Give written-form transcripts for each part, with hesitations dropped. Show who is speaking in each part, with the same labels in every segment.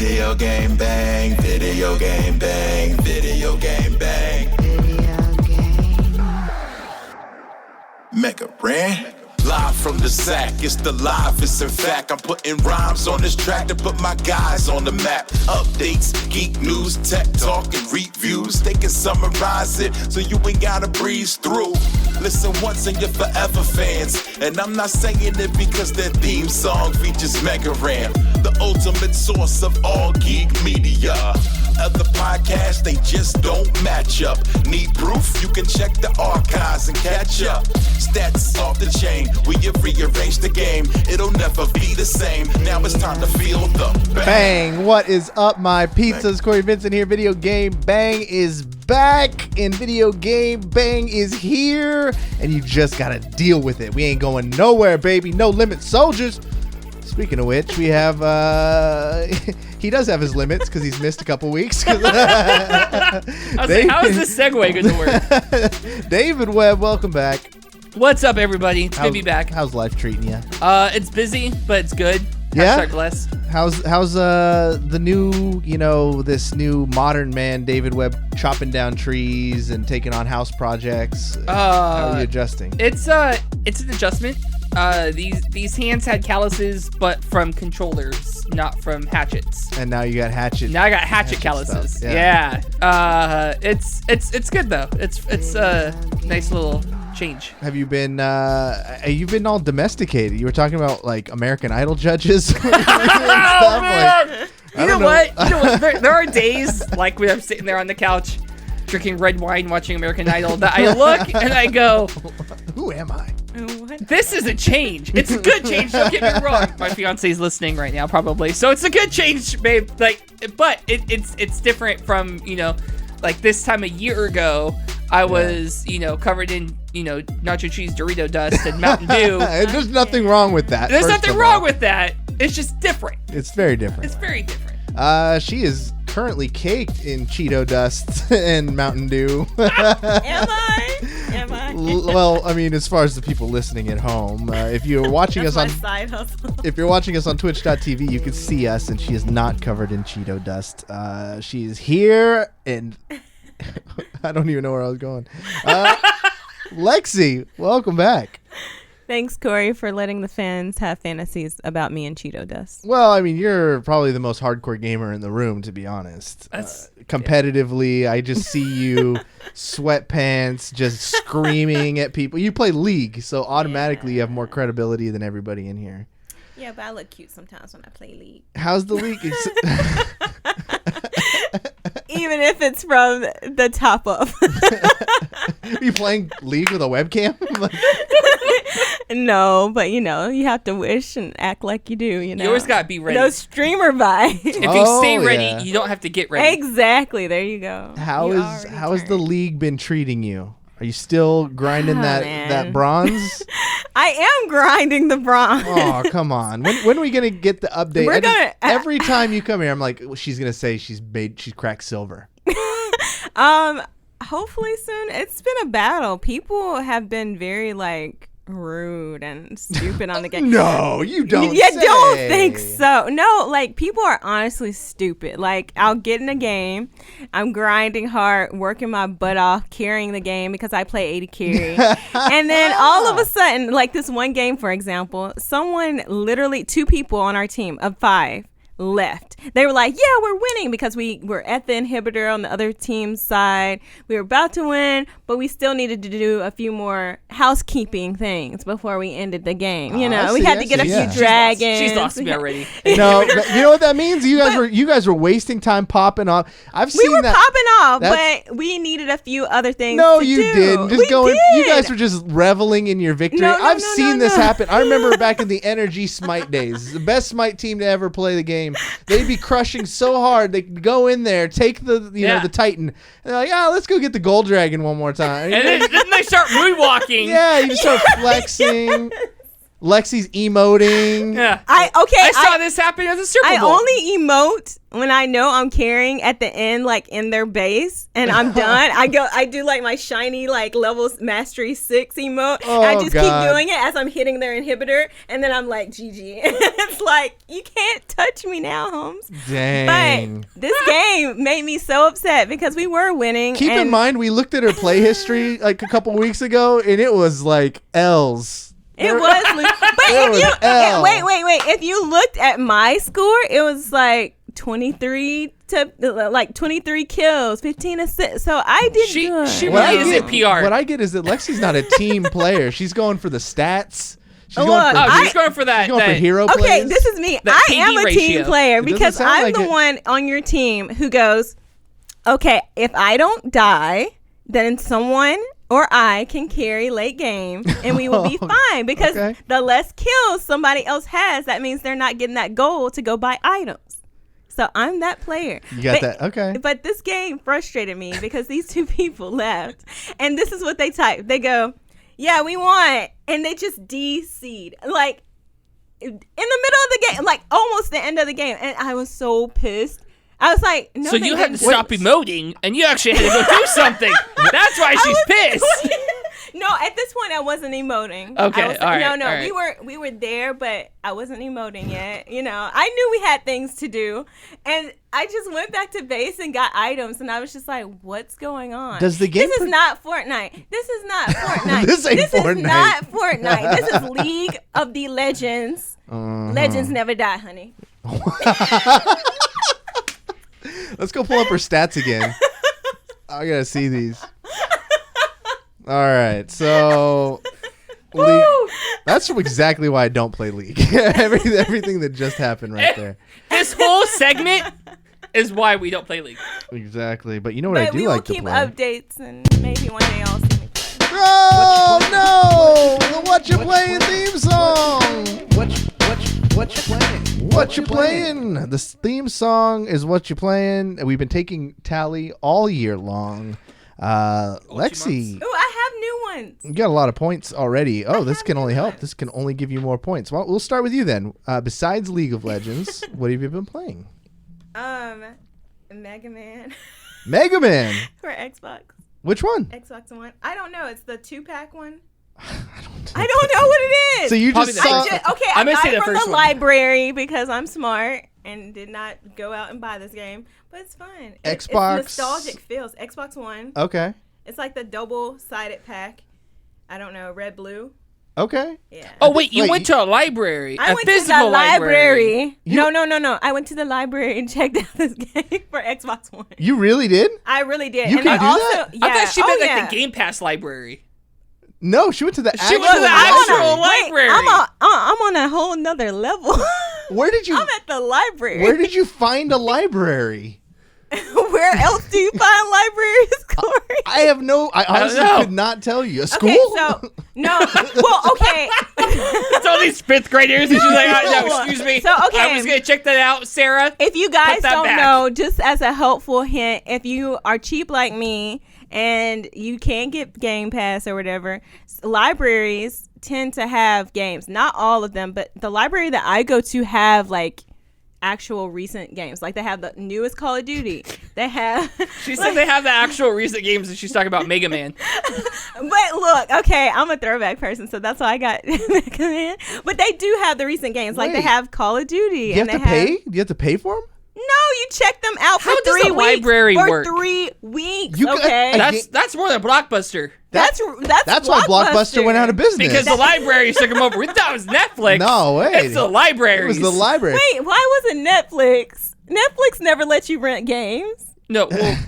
Speaker 1: Video game bang, video game bang, video game bang. Video game. Mega brand. Live from the sack, it's the livest. In fact, I'm putting rhymes on this track to put my guys on the map. Updates, geek news, tech talk, and reviews. They can summarize it so you ain't gotta breeze through. Listen once and you're forever fans. And I'm not saying it because their theme song features Mega Ram, the ultimate source of all geek media. Other podcasts, they just don't match up. Need proof? You can check the archives and catch up. Stats off the chain, we have rearranged the game. It'll never be the same. Now it's time to feel the
Speaker 2: bang. What is up, my pizzas? Corey Vincent here. Video Game Bang is back, and Video Game Bang is here, and you just gotta deal with it. We ain't going nowhere, baby. No limit soldiers. Speaking of which, we have, he does have his limits because he's missed a couple weeks.
Speaker 3: I was like, how is this segue going to work?
Speaker 2: David Webb, welcome back.
Speaker 3: What's up, everybody? It's good to be back.
Speaker 2: How's life treating you?
Speaker 3: It's busy, but it's good.
Speaker 2: Yeah?
Speaker 3: Bless.
Speaker 2: How's the new, this new modern man, David Webb, chopping down trees and taking on house projects? How are you adjusting?
Speaker 3: It's an adjustment. These hands had calluses, but from controllers, not from hatchets.
Speaker 2: And now you got hatchet.
Speaker 3: Now I got hatchet calluses.
Speaker 2: Stuff.
Speaker 3: Yeah. It's good though. It's a nice little change.
Speaker 2: Have you been you've been all domesticated? You were talking about like American Idol judges.
Speaker 3: Oh, man. You know what? There are days like when I'm sitting there on the couch drinking red wine watching American Idol that I look and I go,
Speaker 2: who am I?
Speaker 3: This is a change. It's a good change. Don't get me wrong. My fiance's listening right now, probably. So it's a good change, babe. But it's different from like this time a year ago. I was covered in nacho cheese, Dorito dust, and Mountain Dew.
Speaker 2: There's nothing wrong with that.
Speaker 3: There's nothing wrong with that. It's just different.
Speaker 2: It's very different.
Speaker 3: It's very different.
Speaker 2: She is currently caked in Cheeto dust and Mountain Dew.
Speaker 4: Am I?
Speaker 2: Well, I mean, as far as the people listening at home, if you're watching us on
Speaker 4: side hustle.
Speaker 2: If you're watching us on Twitch.tv, you can see us, and she is not covered in Cheeto dust. She's here, and I don't even know where I was going. Lexie, welcome back.
Speaker 4: Thanks, Corey, for letting the fans have fantasies about me and Cheeto dust.
Speaker 2: Well, I mean, you're probably the most hardcore gamer in the room, to be honest. Competitively, I just see you sweatpants, just screaming at people. You play League, so automatically you have more credibility than everybody in here.
Speaker 4: Yeah, but I look cute sometimes when I play League.
Speaker 2: How's the League?
Speaker 4: Even if it's from the top up.
Speaker 2: Are you playing League with a webcam?
Speaker 4: No, but you have to wish and act like you do. You
Speaker 3: always gotta be ready.
Speaker 4: No streamer vibe.
Speaker 3: If you stay ready, you don't have to get ready.
Speaker 4: Exactly. There you go.
Speaker 2: How has the League been treating you? Are you still grinding that bronze?
Speaker 4: I am grinding the bronze.
Speaker 2: Oh, come on. When are we going to get the update? Every time you come here, I'm like, she's going to say she's cracked silver.
Speaker 4: Hopefully soon. It's been a battle. People have been very rude and stupid on the game.
Speaker 2: No, you don't.
Speaker 4: You don't think so. No, people are honestly stupid. I'll get in a game, I'm grinding hard, working my butt off, carrying the game because I play AD carry. And then all of a sudden, this one game, for example, someone literally 2 people on our team of 5 left. They were like, yeah, we're winning because we were at the inhibitor on the other team's side. We were about to win, but we still needed to do a few more housekeeping things before we ended the game. We had to get a few dragons.
Speaker 3: She's lost me already.
Speaker 2: No, you know what that means? You guys were wasting time popping off.
Speaker 4: We were popping off, but we needed a few other things.
Speaker 2: No, you didn't. You guys were just reveling in your victory. I've seen this happen. I remember back in the Energy Smite days, the best Smite team to ever play the game. They'd be crushing so hard. They could go in there, take the Titan, and they're like, let's go get the Gold Dragon one more time.
Speaker 3: And then they start moonwalking.
Speaker 2: Yeah, you start flexing. Lexie's emoting.
Speaker 3: Yeah.
Speaker 4: I
Speaker 3: saw this happen at the Super Bowl.
Speaker 4: I only emote when I know I'm carrying at the end, like in their base, and I'm done. I do like my shiny like levels mastery 6 emote.
Speaker 2: Oh,
Speaker 4: I just
Speaker 2: God.
Speaker 4: keep doing it as I'm hitting their inhibitor, and then I'm like, GG. It's like, you can't touch me now, Holmes.
Speaker 2: Dang.
Speaker 4: But this game made me so upset because we were winning.
Speaker 2: Keep in mind, we looked at her play history like a couple weeks ago, and it was like L's.
Speaker 4: It was, but wait. If you looked at my score, it was like 23 kills, 15 assists. So I did good.
Speaker 3: She
Speaker 2: What I
Speaker 3: really is
Speaker 2: get-
Speaker 3: a PR.
Speaker 2: What I get is that Lexie's not a team player. She's going for the stats. She's
Speaker 4: Look,
Speaker 2: going for,
Speaker 3: she's going for that.
Speaker 2: she's going for
Speaker 3: that-
Speaker 2: hero
Speaker 4: Okay,
Speaker 2: plays.
Speaker 4: this is me.
Speaker 3: That
Speaker 4: I am
Speaker 3: KD
Speaker 4: a team
Speaker 3: ratio.
Speaker 4: player
Speaker 2: It doesn't
Speaker 4: because
Speaker 2: sound
Speaker 4: I'm
Speaker 2: like
Speaker 4: the
Speaker 2: it.
Speaker 4: one on your team who goes, okay, if I don't die, then someone or I can carry late game and we will be fine because
Speaker 2: Okay.
Speaker 4: the less kills somebody else has, that means they're not getting that gold to go buy items. So I'm that player.
Speaker 2: You got that? Okay.
Speaker 4: But this game frustrated me because these two people left. And this is what they type. They go, yeah, we won. And they just de-seed. Like, in the middle of the game, like almost the end of the game. And I was so pissed. I was like, no.
Speaker 3: So you had to stop emoting, and you actually had to go do something. That's why she's pissed.
Speaker 4: No, at this point I wasn't emoting.
Speaker 3: Okay,
Speaker 4: I was,
Speaker 3: all right,
Speaker 4: No,
Speaker 3: all right.
Speaker 4: we were there, but I wasn't emoting yet. You know, I knew we had things to do, and I just went back to base and got items, and I was just like, "What's going on?
Speaker 2: Does the game
Speaker 4: This
Speaker 2: pro-
Speaker 4: is not Fortnite. This is not Fortnite.
Speaker 2: This ain't Fortnite.
Speaker 4: is not Fortnite. This is League of the Legends. Legends never die, honey."
Speaker 2: Let's go pull up her stats again. I gotta see these. All right, so League, that's exactly why I don't play League. Everything that just happened right there.
Speaker 3: This whole segment is why we don't play League.
Speaker 2: Exactly, but you know what
Speaker 4: But
Speaker 2: I do
Speaker 4: we will
Speaker 2: like to
Speaker 4: keep
Speaker 2: play.
Speaker 4: updates, and maybe one day I'll see me play.
Speaker 2: Oh no! The What You Playing theme song. What you playing? What you playing? The theme song is What You Playing. And we've been taking tally all year long. Lexie,
Speaker 4: Ooh, I have new ones.
Speaker 2: you got a lot of points already. Oh, this can only help. This can only give you more points. Well, we'll start with you then. Besides League of Legends, what have you been playing?
Speaker 4: Mega Man
Speaker 2: Mega Man.
Speaker 4: for Xbox.
Speaker 2: Which one?
Speaker 4: Xbox One. I don't know. It's the 2-pack one. I don't know what it is.
Speaker 2: So you
Speaker 3: Probably
Speaker 2: just
Speaker 3: the
Speaker 2: saw.
Speaker 3: first
Speaker 4: Okay,
Speaker 3: I'm
Speaker 4: I
Speaker 3: gonna say
Speaker 4: got it
Speaker 3: the
Speaker 4: from
Speaker 3: first
Speaker 4: the
Speaker 3: one.
Speaker 4: library because I'm smart and did not go out and buy this game. But it's fun.
Speaker 2: Xbox.
Speaker 4: It's nostalgic feels. Xbox One.
Speaker 2: Okay.
Speaker 4: It's like the double-sided pack. I don't know, red, blue.
Speaker 2: Okay.
Speaker 4: Yeah.
Speaker 3: Oh wait, you
Speaker 2: Wait,
Speaker 3: went to a library,
Speaker 4: I
Speaker 3: a
Speaker 4: went to
Speaker 3: physical
Speaker 4: the library.
Speaker 2: You-
Speaker 4: No. I went to the library and checked out this game for Xbox One.
Speaker 2: You really did?
Speaker 4: I really did.
Speaker 2: You
Speaker 4: and
Speaker 2: can
Speaker 4: I
Speaker 2: do
Speaker 4: also,
Speaker 2: that?
Speaker 4: Yeah.
Speaker 3: I thought she meant
Speaker 4: yeah.
Speaker 3: like the Game Pass library.
Speaker 2: No, she went to the
Speaker 3: She
Speaker 2: actual
Speaker 3: went to the actual
Speaker 2: library.
Speaker 3: library.
Speaker 4: I'm on a whole nother level.
Speaker 2: Where did you?
Speaker 4: I'm at the library.
Speaker 2: Where did you find a library?
Speaker 4: Where else do you find libraries, Corey?
Speaker 2: I have no. I honestly
Speaker 3: know.
Speaker 2: could not tell you. A school?
Speaker 4: Okay, so no. Well, okay.
Speaker 3: It's all these 5th graders, and she's like, oh, no, excuse me.
Speaker 4: So, okay.
Speaker 3: I was gonna check that out, Sarah.
Speaker 4: If you guys
Speaker 3: Put that
Speaker 4: don't
Speaker 3: back.
Speaker 4: know, just as a helpful hint, if you are cheap like me and you can't get Game Pass or whatever, libraries tend to have games. Not all of them, but the library that I go to have like actual recent games. Like they have the newest Call of Duty. They have.
Speaker 3: She said they have the actual recent games, and she's talking about Mega Man.
Speaker 4: But look, okay, I'm a throwback person, so that's why I got Mega Man. But they do have the recent games. Like they
Speaker 2: Wait.
Speaker 4: have Call of Duty.
Speaker 2: Do you have
Speaker 4: and
Speaker 2: to
Speaker 4: they
Speaker 2: pay? Do you have to pay for them?
Speaker 4: No, you check them out
Speaker 3: How
Speaker 4: for
Speaker 3: does
Speaker 4: 3
Speaker 3: the
Speaker 4: weeks.
Speaker 3: library
Speaker 4: for
Speaker 3: work?
Speaker 4: 3 weeks.
Speaker 2: You got-
Speaker 4: Okay.
Speaker 3: That's more than Blockbuster.
Speaker 4: That's
Speaker 2: why Blockbuster went out of business.
Speaker 3: Because the library took them over. We thought it was Netflix.
Speaker 2: No way.
Speaker 3: It's the library.
Speaker 2: It was the library.
Speaker 4: Wait, why wasn't Netflix? Netflix never let you rent games.
Speaker 3: No, well,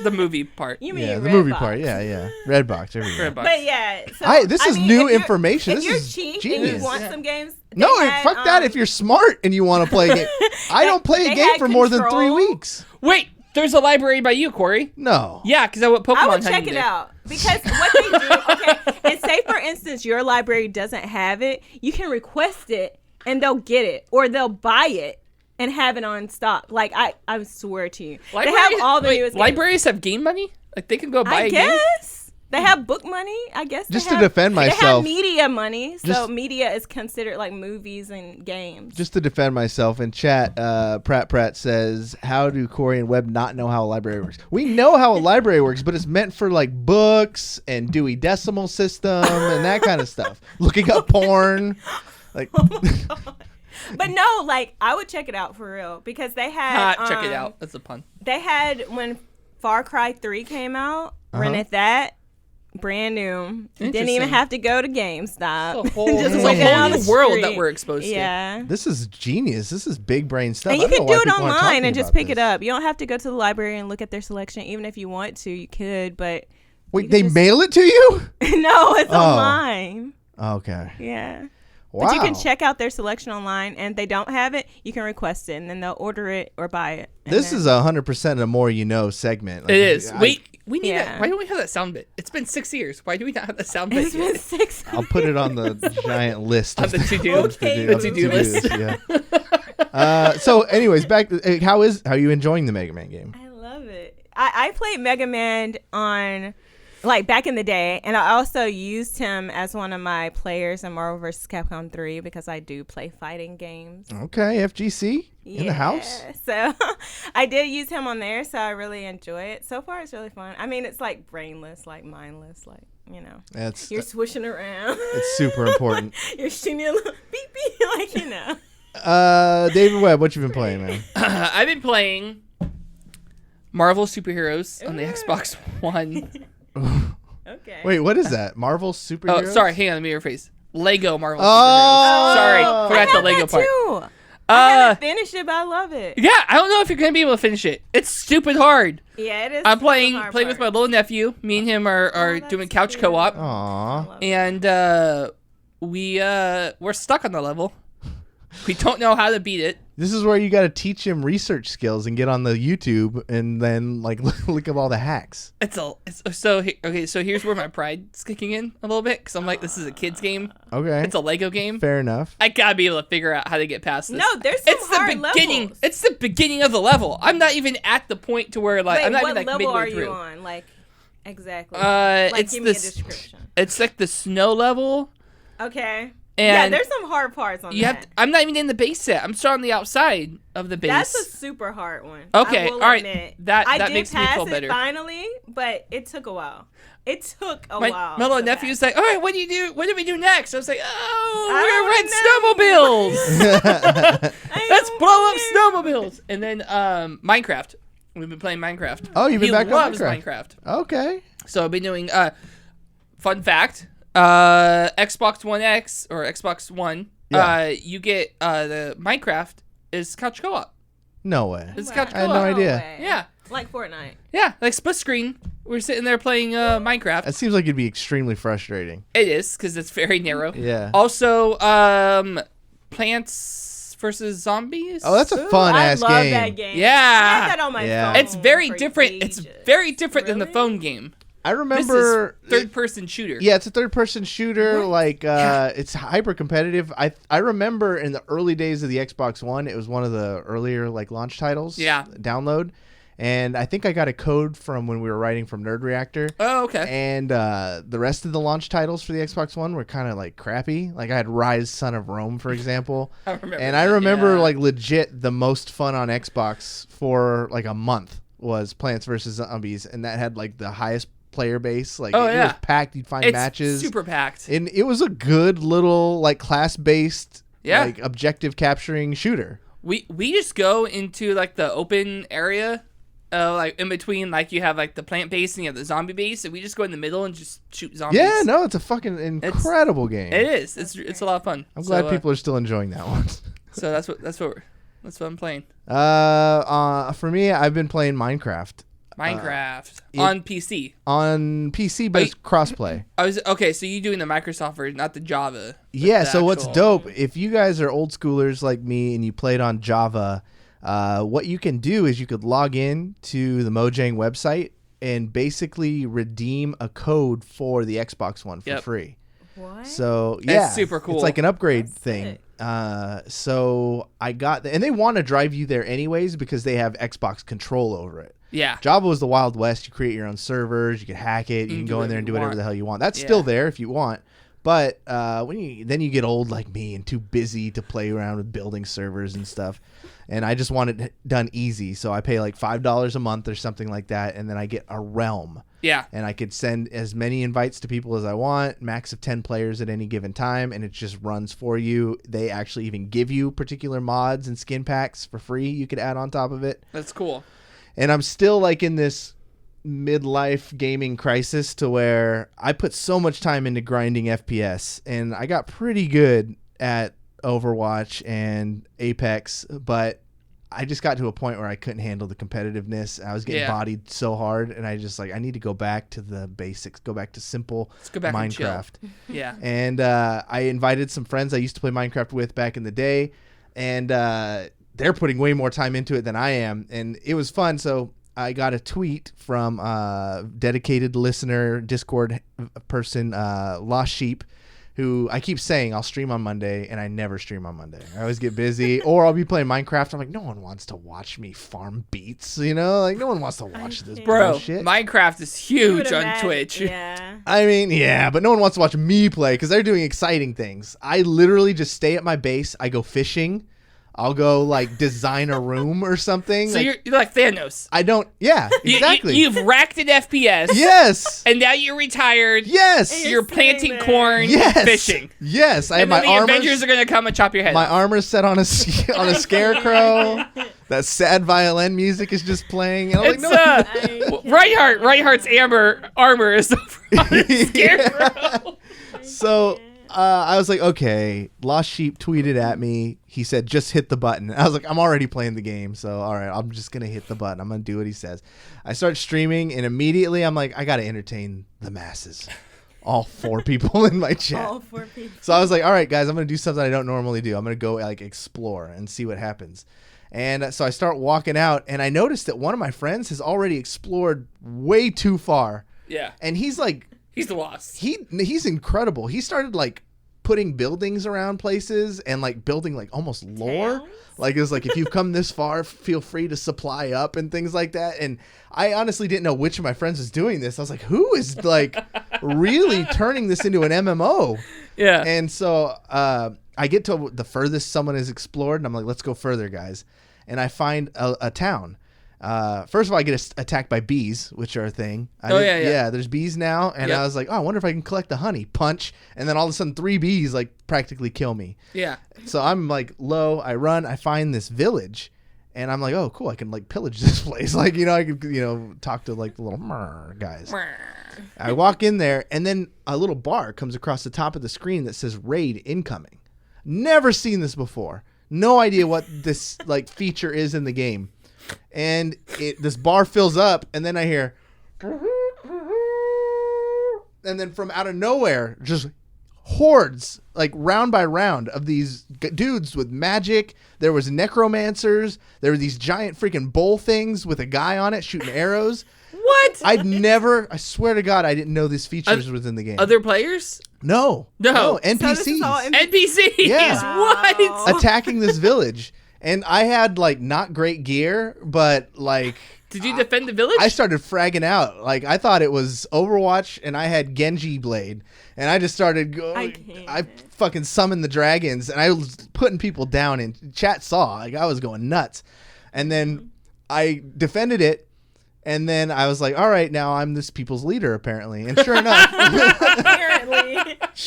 Speaker 3: the movie part.
Speaker 4: You mean
Speaker 2: Yeah, the movie
Speaker 4: Redbox.
Speaker 2: part. Yeah. Redbox. There we go.
Speaker 3: Redbox.
Speaker 4: But yeah, so,
Speaker 2: This
Speaker 4: I
Speaker 2: is
Speaker 4: mean,
Speaker 2: new
Speaker 4: if you're-
Speaker 2: information.
Speaker 4: If
Speaker 2: This
Speaker 4: you're
Speaker 2: is
Speaker 4: cheap and
Speaker 2: genius.
Speaker 4: you want some games,
Speaker 2: No,
Speaker 4: they had,
Speaker 2: fuck that. If you're smart and you want to play a game, I don't play a
Speaker 4: they
Speaker 2: game
Speaker 4: had
Speaker 2: for more than 3
Speaker 4: Control.
Speaker 2: weeks.
Speaker 3: Wait, there's a library by you, Corey.
Speaker 2: No.
Speaker 3: Yeah, because I went Pokemon
Speaker 4: I would
Speaker 3: hunting
Speaker 4: check it
Speaker 3: there.
Speaker 4: out because what they do, okay, and say for instance your library doesn't have it, you can request it and they'll get it or they'll buy it and have it on stock. Like I swear to you, they have all the newest games.
Speaker 3: Libraries have game money? Like they can go buy
Speaker 4: I
Speaker 3: a game?
Speaker 4: guess. They have book money, I guess.
Speaker 2: Just to defend myself.
Speaker 4: They have media money, so media is considered like movies and games.
Speaker 2: Just to defend myself, in chat, Pratt says, how do Cory and Webb not know how a library works? We know how a library works, but it's meant for like books and Dewey Decimal System and that kind of stuff. Looking up porn. Like,
Speaker 4: but no, like, I would check it out for real because they had...
Speaker 3: check it out. That's a pun.
Speaker 4: They had, when Far Cry 3 came out, rented that. Brand new. Didn't even have to go to GameStop.
Speaker 3: It's a whole new world that we're exposed to.
Speaker 4: Yeah.
Speaker 2: This is genius. This is big brain stuff.
Speaker 4: And you can do it online and just pick it up. You don't have to go to the library and look at their selection. Even if you want to, you could, but...
Speaker 2: Wait, they mail it to you?
Speaker 4: No, it's online.
Speaker 2: Okay.
Speaker 4: Yeah.
Speaker 2: Wow.
Speaker 4: But you can check out their selection online, and if they don't have it, you can request it, and then they'll order it or buy it.
Speaker 2: This is 100% a more you know segment. Like,
Speaker 3: it is. We need that. Why don't we have that sound bit? It's been 6 years. Why do we not have that sound bit?
Speaker 4: It's been 6 years.
Speaker 2: I'll put it on the giant list.
Speaker 3: On the to-do list.
Speaker 2: Yeah. So, anyways, back. How are you enjoying the Mega Man game?
Speaker 4: I love it. I played Mega Man on... like back in the day, and I also used him as one of my players in Marvel vs. Capcom 3 because I do play fighting games.
Speaker 2: Okay, FGC in the house.
Speaker 4: So I did use him on there, so I really enjoy it. So far, it's really fun. I mean, it's like brainless, like mindless, like, you know. You're swishing around.
Speaker 2: It's super important.
Speaker 4: You're shooting a little beep beep, like, you know.
Speaker 2: David Webb, what you been playing, man?
Speaker 3: I've been playing Marvel Superheroes on the Xbox One.
Speaker 4: Okay.
Speaker 2: Wait, what is that? Marvel Superheroes?
Speaker 3: Oh, sorry. Hang on. Let me rephrase. Lego Marvel Superheroes. Sorry. Forgot the Lego part.
Speaker 4: Too. I haven't finished it, but I love it.
Speaker 3: Yeah, I don't know if you're going to be able to finish it. It's stupid hard.
Speaker 4: Yeah, it is.
Speaker 3: I'm playing with my little nephew. Me and him are doing couch co-op.
Speaker 2: Aww.
Speaker 3: And we're stuck on the level. We don't know how to beat it.
Speaker 2: This is where you got to teach him research skills and get on the YouTube and then like look up all the hacks.
Speaker 3: So here's where my pride's kicking in a little bit because I'm like, this is a kid's game.
Speaker 2: Okay.
Speaker 3: It's a Lego game.
Speaker 2: Fair enough.
Speaker 3: I gotta be able to figure out how to get past this.
Speaker 4: No, there's some hard levels.
Speaker 3: It's the beginning of the level. I'm not even at the point to where like I'm not even like midway through.
Speaker 4: What level are you on? Like exactly. Like give me a description.
Speaker 3: It's like the snow level.
Speaker 4: Okay.
Speaker 3: And
Speaker 4: yeah, there's some hard parts on that.
Speaker 3: I'm not even in the base yet. I'm still on the outside of the base.
Speaker 4: That's a super hard one.
Speaker 3: Okay,
Speaker 4: all
Speaker 3: right.
Speaker 4: Admit.
Speaker 3: That makes me feel better.
Speaker 4: Finally, but it took a while. It took a while.
Speaker 3: My little nephew's like, all right, what do you do? What do we do next? I was like, we're rent snowmobiles. Let's blow up snowmobiles. And then Minecraft. We've been playing Minecraft.
Speaker 2: Oh, you've been back on
Speaker 3: Minecraft.
Speaker 2: Okay.
Speaker 3: So I've been doing. Fun fact. Xbox One X or Xbox One, you get the Minecraft is couch co-op.
Speaker 2: No way.
Speaker 3: It's couch co-op.
Speaker 2: I had no idea.
Speaker 3: Yeah.
Speaker 4: Like Fortnite.
Speaker 3: Yeah, like split screen. We're sitting there playing Minecraft.
Speaker 2: It seems like it'd be extremely frustrating.
Speaker 3: It is because it's very narrow.
Speaker 2: Yeah.
Speaker 3: Also, Plants vs Zombies.
Speaker 2: Oh, that's a fun ass game.
Speaker 4: I love that game.
Speaker 3: Yeah.
Speaker 4: I had that on my phone.
Speaker 3: It's very different.
Speaker 4: Ages.
Speaker 3: It's very different than the phone game.
Speaker 2: I remember
Speaker 3: this is third-person shooter.
Speaker 2: Yeah, it's a third-person shooter. What? Like, it's hyper competitive. I remember in the early days of the Xbox One, it was one of the earlier like launch titles.
Speaker 3: Yeah.
Speaker 2: Download, and I think I got a code from when we were writing from Nerd Reactor.
Speaker 3: Oh, okay.
Speaker 2: And the rest of the launch titles for the Xbox One were kind of like crappy. Like I had Rise, Son of Rome, for example. I remember like legit the most fun on Xbox for like a month was Plants vs Zombies, and that had like the highest player base. Like it was packed. You'd find matches.
Speaker 3: Super packed.
Speaker 2: And it was a good little like class-based like objective capturing shooter.
Speaker 3: We just go into like the open area, like in between, like you have like the plant base and you have the zombie base, and we just go in the middle and just shoot zombies.
Speaker 2: Yeah, no, it's a fucking incredible game.
Speaker 3: It is. It's a lot of fun.
Speaker 2: I'm glad people are still enjoying that one.
Speaker 3: So that's what I'm playing.
Speaker 2: For me, I've been playing Minecraft. On PC. On PC, but it's crossplay.
Speaker 3: So you doing the Microsoft version, not the Java.
Speaker 2: Yeah. So what's dope? If you guys are old schoolers like me and you played on Java, what you can do is you could log in to the Mojang website and basically redeem a code for the Xbox One for free.
Speaker 4: What?
Speaker 2: So yeah,
Speaker 3: it's super cool.
Speaker 2: It's like an upgrade thing. So I got and they want to drive you there anyways because they have Xbox control over it.
Speaker 3: Yeah.
Speaker 2: Java was the Wild West. You create your own servers. You can hack it. You can go in there and do whatever the hell you want. That's still there if you want. But when you get old like me and too busy to play around with building servers and stuff, and I just want it done easy, so I pay like $5 a month or something like that, and then I get a realm.
Speaker 3: Yeah.
Speaker 2: And I could send as many invites to people as I want, max of 10 players at any given time, and it just runs for you. They actually even give you particular mods and skin packs for free you could add on top of it.
Speaker 3: That's cool.
Speaker 2: And I'm still like in this midlife gaming crisis to where I put so much time into grinding FPS, and I got pretty good at Overwatch and Apex, but I just got to a point where I couldn't handle the competitiveness. I was getting bodied so hard, and I just I need to go back to the basics, go back to simple Minecraft.
Speaker 3: Yeah.
Speaker 2: And I invited some friends I used to play Minecraft with back in the day, and they're putting way more time into it than I am, and it was fun. So I got a tweet from dedicated listener, Discord person, Lost Sheep, who I keep saying I'll stream on Monday, and I never stream on Monday. I always get busy, or I'll be playing Minecraft. I'm like, no one wants to watch me farm beets, you know? Like, no one wants to watch this bullshit.
Speaker 3: Minecraft is huge on Twitch.
Speaker 4: Yeah.
Speaker 2: I mean, yeah, but no one wants to watch me play because they're doing exciting things. I literally just stay at my base. I go fishing. I'll go like design a room or something.
Speaker 3: So you're like Thanos.
Speaker 2: I don't. Yeah, exactly.
Speaker 3: You've racked an FPS.
Speaker 2: Yes.
Speaker 3: And now you're retired.
Speaker 2: Yes.
Speaker 3: You're planting corn.
Speaker 2: Yes.
Speaker 3: Fishing.
Speaker 2: Yes. I have
Speaker 3: and
Speaker 2: my
Speaker 3: then the
Speaker 2: armor.
Speaker 3: Avengers are gonna come and chop your head.
Speaker 2: My
Speaker 3: off.
Speaker 2: armor's set on a scarecrow. That sad violin music is just playing. And I'm
Speaker 3: It's
Speaker 2: like, no.
Speaker 3: Reinhardt's armor is over on a scarecrow.
Speaker 2: So I was like, okay. Lost Sheep tweeted at me. He said, just hit the button. I was like, I'm already playing the game, so all right, I'm just gonna hit the button. I'm gonna do what he says. I start streaming, and immediately I'm like, I gotta entertain the masses. All 4 people in my chat.
Speaker 4: All 4 people.
Speaker 2: So I was like, all right, guys, I'm gonna do something I don't normally do. I'm gonna go like explore and see what happens. And so I start walking out, and I noticed that one of my friends has already explored way too far.
Speaker 3: Yeah.
Speaker 2: And he's like,
Speaker 3: he's the boss.
Speaker 2: He's incredible. He started like putting buildings around places and like building like almost lore.
Speaker 4: Towns?
Speaker 2: Like it was like, if you've come this far, feel free to supply up and things like that. And I honestly didn't know which of my friends was doing this. I was like, who is like really turning this into an MMO?
Speaker 3: Yeah.
Speaker 2: And so I get to the furthest someone has explored, and I'm like, let's go further, guys. And I find a town. First of all, I get attacked by bees, which are a thing. Yeah, there's bees now, and I was like, oh, I wonder if I can collect the honey. Punch, and then all of a sudden 3 bees like practically kill me.
Speaker 3: Yeah.
Speaker 2: So I'm like low. I run. I find this village, and I'm like, oh, cool. I can like pillage this place. Like, you know, I could talk to like the little guys. I walk in there, and then a little bar comes across the top of the screen that says raid incoming. Never seen this before. No idea what this like feature is in the game. And this bar fills up, and then I hear, and then from out of nowhere, just hordes, like round by round, of these dudes with magic. There was necromancers. There were these giant freaking bowl things with a guy on it shooting arrows.
Speaker 3: What?
Speaker 2: I swear to God, I didn't know these features was in the game.
Speaker 3: Other players?
Speaker 2: No, NPCs.
Speaker 4: So this is all
Speaker 3: NPCs.
Speaker 2: Yeah.
Speaker 3: What?
Speaker 2: Attacking this village. And I had like not great gear, but like,
Speaker 3: did you defend the village?
Speaker 2: I started fragging out. Like, I thought it was Overwatch, and I had Genji blade, and I just started going. I fucking summoned the dragons, and I was putting people down. And chat saw, like, I was going nuts. And then I defended it, and then I was like, all right, now I'm this people's leader apparently. And sure enough,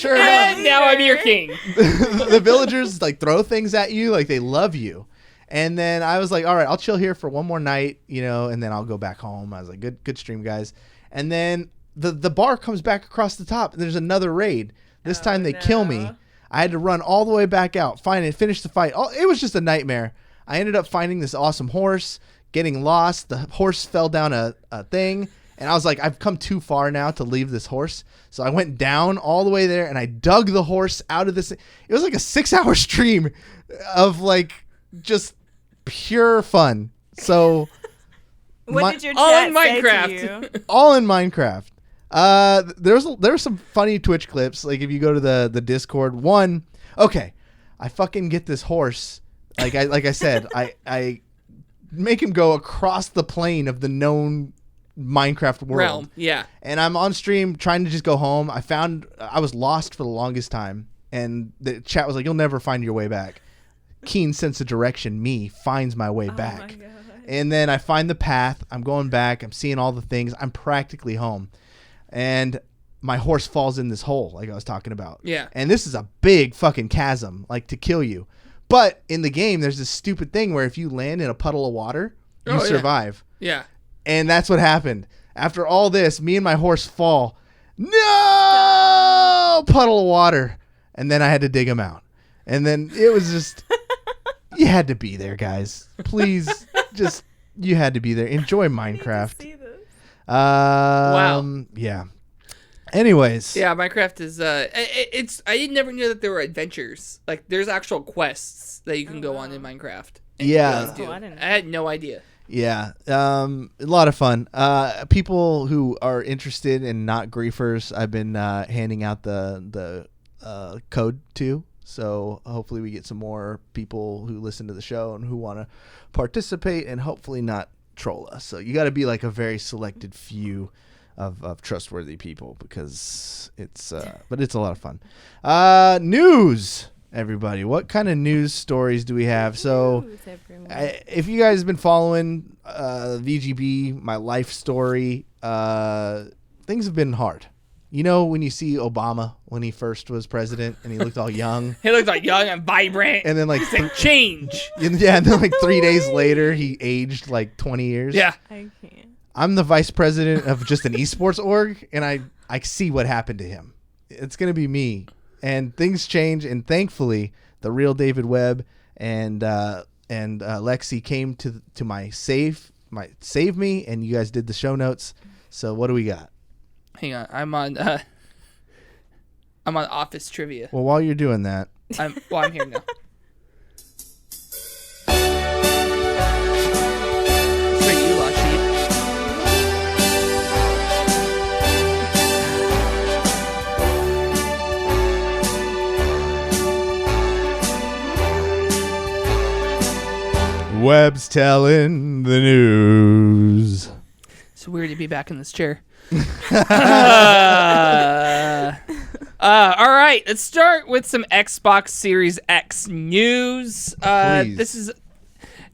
Speaker 3: and now I'm your king.
Speaker 2: The villagers like throw things at you, like they love you. And then I was like, all right, I'll chill here for one more night, and then I'll go back home. I was like, good stream, guys. And then the bar comes back across the top, and there's another raid. This time they kill me. I had to run all the way back out, finish the fight. It was just a nightmare. I ended up finding this awesome horse, getting lost. The horse fell down a thing, and I was like, I've come too far now to leave this horse. So I went down all the way there, and I dug the horse out of this. It was like a 6-hour stream of like just pure fun. So
Speaker 4: what did your
Speaker 3: all
Speaker 4: chat
Speaker 3: in
Speaker 4: say
Speaker 3: Minecraft.
Speaker 4: to you?
Speaker 2: all in Minecraft. There's some funny Twitch clips. Like if you go to the Discord, I fucking get this horse. Like I said, I make him go across the plane of the known Minecraft world.
Speaker 3: Realm, yeah.
Speaker 2: And I'm on stream trying to just go home. I was lost for the longest time, and the chat was like, "You'll never find your way back." Keen sense of direction, me finds my way back.
Speaker 4: My God.
Speaker 2: And then I find the path. I'm going back. I'm seeing all the things. I'm practically home, and my horse falls in this hole, like I was talking about.
Speaker 3: Yeah.
Speaker 2: And this is a big fucking chasm, like to kill you. But in the game, there's this stupid thing where if you land in a puddle of water, you survive.
Speaker 3: Yeah.
Speaker 2: And that's what happened. After all this, me and my horse fall. No! Puddle of water. And then I had to dig him out. And then it was just, you had to be there, guys. Please, just, you had to be there. Enjoy Minecraft.
Speaker 3: Wow.
Speaker 2: Yeah. Anyways.
Speaker 3: Yeah, Minecraft is I never knew that there were adventures. Like there's actual quests that you can go on in Minecraft. And
Speaker 2: Yeah.
Speaker 3: you guys do.
Speaker 4: Oh, I didn't know.
Speaker 3: I had no idea.
Speaker 2: Yeah. A lot of fun. People who are interested and not griefers, I've been handing out the code to. So hopefully we get some more people who listen to the show and who want to participate and hopefully not troll us. So you got to be like a very selected few of trustworthy people, because it's but it's a lot of fun. News, everybody. What kind of news stories do we have? So if you guys have been following VGB, my life story, things have been hard. You know, when you see Obama when he first was president and he looked all young.
Speaker 3: He looked like young and vibrant.
Speaker 2: And then like
Speaker 3: change.
Speaker 2: Yeah, and then like 3 days later he aged like 20 years.
Speaker 3: Yeah.
Speaker 4: I can't.
Speaker 2: I'm the vice president of just an esports org, and I see what happened to him. It's going to be me. And things change, and thankfully the real David Webb and Lexie came to my save me, and you guys did the show notes. So what do we got?
Speaker 3: Hang on, I'm on Office Trivia.
Speaker 2: Well, while you're doing that,
Speaker 3: I'm here now. For you, Lexie.
Speaker 2: Webb's telling the news.
Speaker 3: It's weird to be back in this chair. All right, let's start with some Xbox Series X news.
Speaker 2: Please.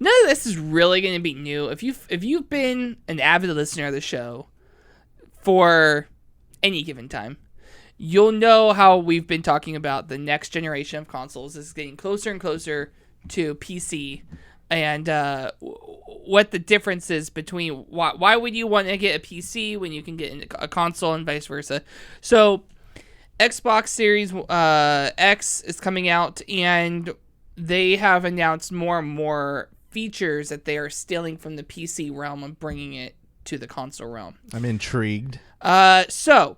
Speaker 3: None of this is really going to be new. If you've been an avid listener of the show for any given time, you'll know how we've been talking about the next generation of consoles is getting closer and closer to PC, and what the difference is between why would you want to get a PC when you can get a console and vice versa. So Xbox Series X is coming out, and they have announced more and more features that they are stealing from the PC realm and bringing it to the console realm.
Speaker 2: I'm intrigued.
Speaker 3: So,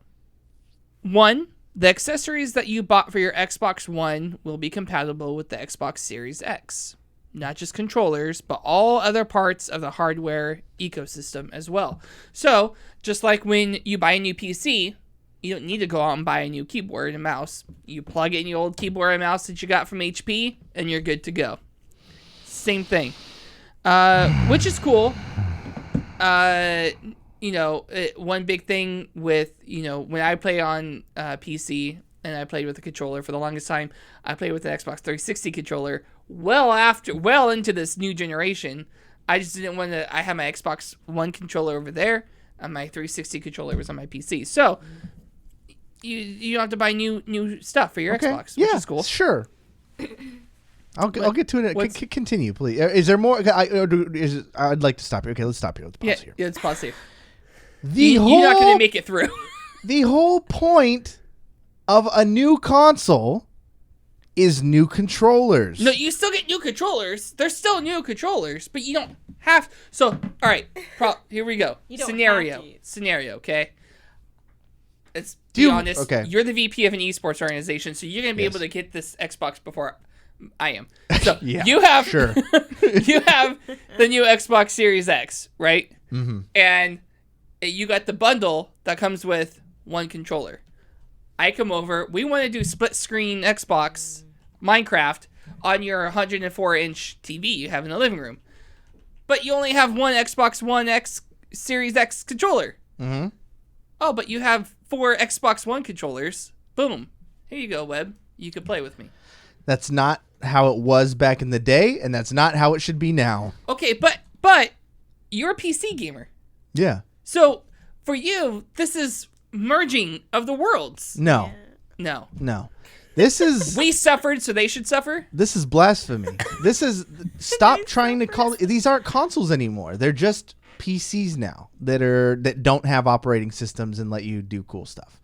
Speaker 3: one, the accessories that you bought for your Xbox One will be compatible with the Xbox Series X. Not just controllers, but all other parts of the hardware ecosystem as well. So, just like when you buy a new PC, you don't need to go out and buy a new keyboard and mouse. You plug in your old keyboard and mouse that you got from HP, and you're good to go. Same thing. Which is cool. One big thing with, when I play on PC and I played with a controller for the longest time, I played with the Xbox 360 controller well into this new generation. I just didn't want to, I had my Xbox One controller over there and my 360 controller was on my PC. So you don't have to buy new stuff for your Xbox, which is cool.
Speaker 2: Sure. I'll get to it. Continue, please. Is there more? I'd like to stop here. Okay, let's stop here. Let's pause here.
Speaker 3: Yeah, let's pause here.
Speaker 2: You're
Speaker 3: not going to make it through.
Speaker 2: The whole point of a new console is new controllers.
Speaker 3: No, you still get new controllers. They're still new controllers, but you don't have. So, all right, here we go. Scenario. Okay. Let's be honest.
Speaker 2: Okay.
Speaker 3: You're the VP of an esports organization, so you're going to be able to get this Xbox before I am. So you have you have the new Xbox Series X, right?
Speaker 2: Mm-hmm.
Speaker 3: And you got the bundle that comes with one controller. I come over. We want to do split screen Xbox Minecraft on your 104-inch TV you have in the living room. but you only have one Xbox One X Series X controller.
Speaker 2: Mm-hmm.
Speaker 3: Oh, but you have 4 Xbox One controllers. Boom. Here you go, Webb. You can play with me.
Speaker 2: That's not how it was back in the day, and that's not how it should be now.
Speaker 3: Okay, but you're a PC gamer.
Speaker 2: Yeah.
Speaker 3: So for you, this is merging of the worlds.
Speaker 2: No.
Speaker 3: No.
Speaker 2: This is
Speaker 3: We suffered, so they should suffer?
Speaker 2: this is blasphemy. This is stop trying to call these aren't consoles anymore. They're just PCs now that don't have operating systems and let you do cool stuff.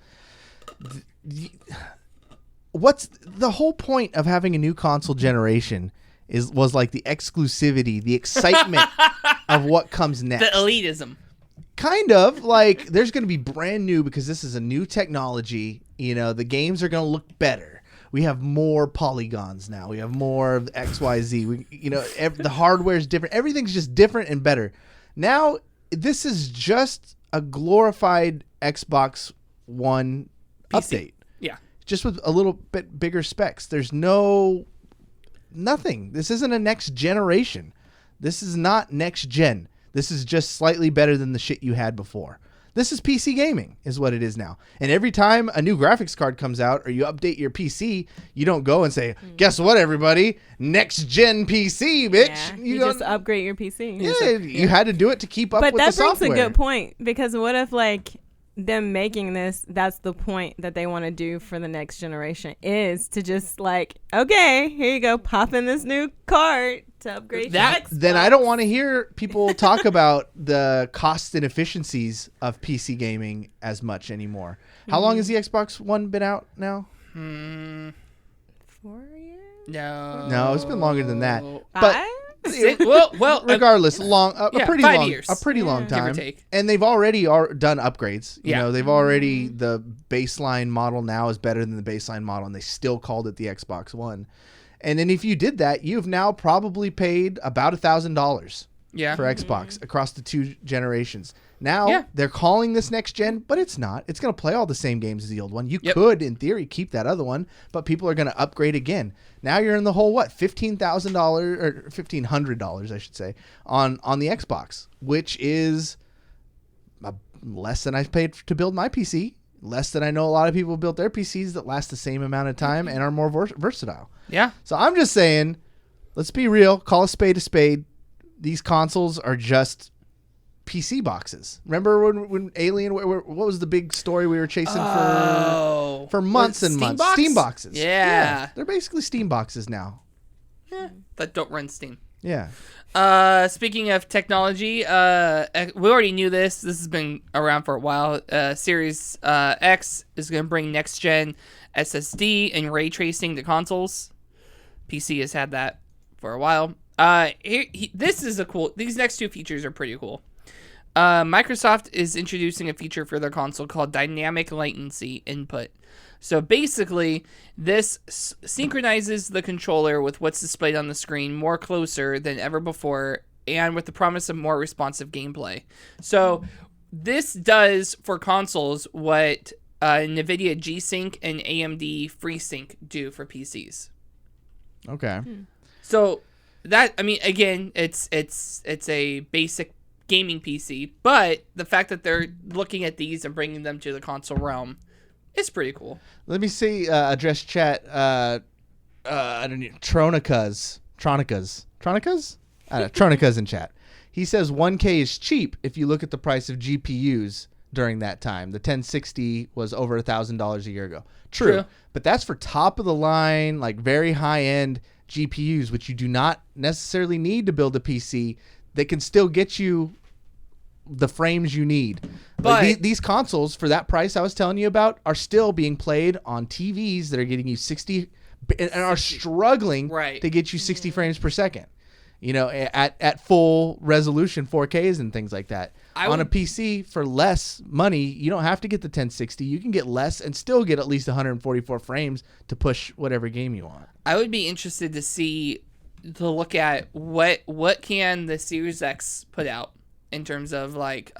Speaker 2: What's the whole point of having a new console generation was like the exclusivity, the excitement of what comes next.
Speaker 3: The elitism.
Speaker 2: Kind of like there's going to be brand new because this is a new technology. You know, the games are going to look better. We have more polygons now. We have more of XYZ. The hardware is different. Everything's just different and better. Now, this is just a glorified Xbox One
Speaker 3: PC.
Speaker 2: update.
Speaker 3: Yeah.
Speaker 2: Just with a little bit bigger specs. There's nothing. This isn't a next generation. This is not next gen. This is just slightly better than the shit you had before. This is PC gaming is what it is now. And every time a new graphics card comes out or you update your PC, you don't go and say, guess what, everybody? Next gen PC, bitch.
Speaker 4: Yeah, you just upgrade your PC.
Speaker 2: Yeah, you had to do it to keep up with the software.
Speaker 4: But that brings a good point, because what if like them making this, that's the point that they want to do for the next generation, is to just like, okay, here you go, pop in this new card to upgrade your Xbox.
Speaker 2: Then I don't want to hear people talk about the cost and efficiencies of PC gaming as much anymore. How long has the Xbox One been out now?
Speaker 4: 4 years?
Speaker 3: No,
Speaker 2: it's been longer than that.
Speaker 4: 5?
Speaker 3: Well,
Speaker 2: regardless, a pretty
Speaker 3: 5
Speaker 2: long,
Speaker 3: years.
Speaker 2: a pretty long
Speaker 3: Give or
Speaker 2: time.
Speaker 3: take.
Speaker 2: And they've already done upgrades. You
Speaker 3: Yeah.
Speaker 2: know, they've already the baseline model now is better than the baseline model, and they still called it the Xbox One. And then if you did that, you've now probably paid about $1,000 for Xbox across the 2 generations. Now they're calling this next gen, but it's not. It's going to play all the same games as the old one. You could, in theory, keep that other one, but people are going to upgrade again. Now you're in the whole $15,000 or $1,500, I should say, on the Xbox, which is less than I've paid to build my PC. Less than I know a lot of people built their PCs that last the same amount of time and are more versatile.
Speaker 3: Yeah.
Speaker 2: So I'm just saying, let's be real. Call a spade a spade. These consoles are just PC boxes. Remember when Alien? What was the big story we were chasing for months and months? Steam boxes.
Speaker 3: Yeah.
Speaker 2: They're basically Steam boxes now.
Speaker 3: That don't run Steam.
Speaker 2: Yeah.
Speaker 3: Speaking of technology, we already knew this. This has been around for a while. Series X is going to bring next gen SSD and ray tracing to consoles. PC has had that for a while. This is these next 2 features are pretty cool. Microsoft is introducing a feature for their console called dynamic latency input. So basically, this synchronizes the controller with what's displayed on the screen more closer than ever before, and with the promise of more responsive gameplay. So this does for consoles what NVIDIA G-Sync and AMD FreeSync do for PCs.
Speaker 2: Okay.
Speaker 3: So that, I mean, again, it's a basic gaming PC, but the fact that they're looking at these and bringing them to the console realm is pretty cool.
Speaker 2: Let me see. Address chat. I don't know. Tronica's. Tronica's in chat. He says 1K is cheap if you look at the price of GPUs during that time. The 1060 was over $1,000 a year ago. True, but that's for top of the line, like very high end GPUs, which you do not necessarily need to build a PC. That can still get you the frames you need. But these consoles, for that price I was telling you about, are still being played on TVs that are getting you 60 and are struggling to get you 60 frames per second. You know, at full resolution 4Ks and things like that. On a PC, for less money, you don't have to get the 1060. You can get less and still get at least 144 frames to push whatever game you want.
Speaker 3: I would be interested to look at what can the Series X put out in terms of like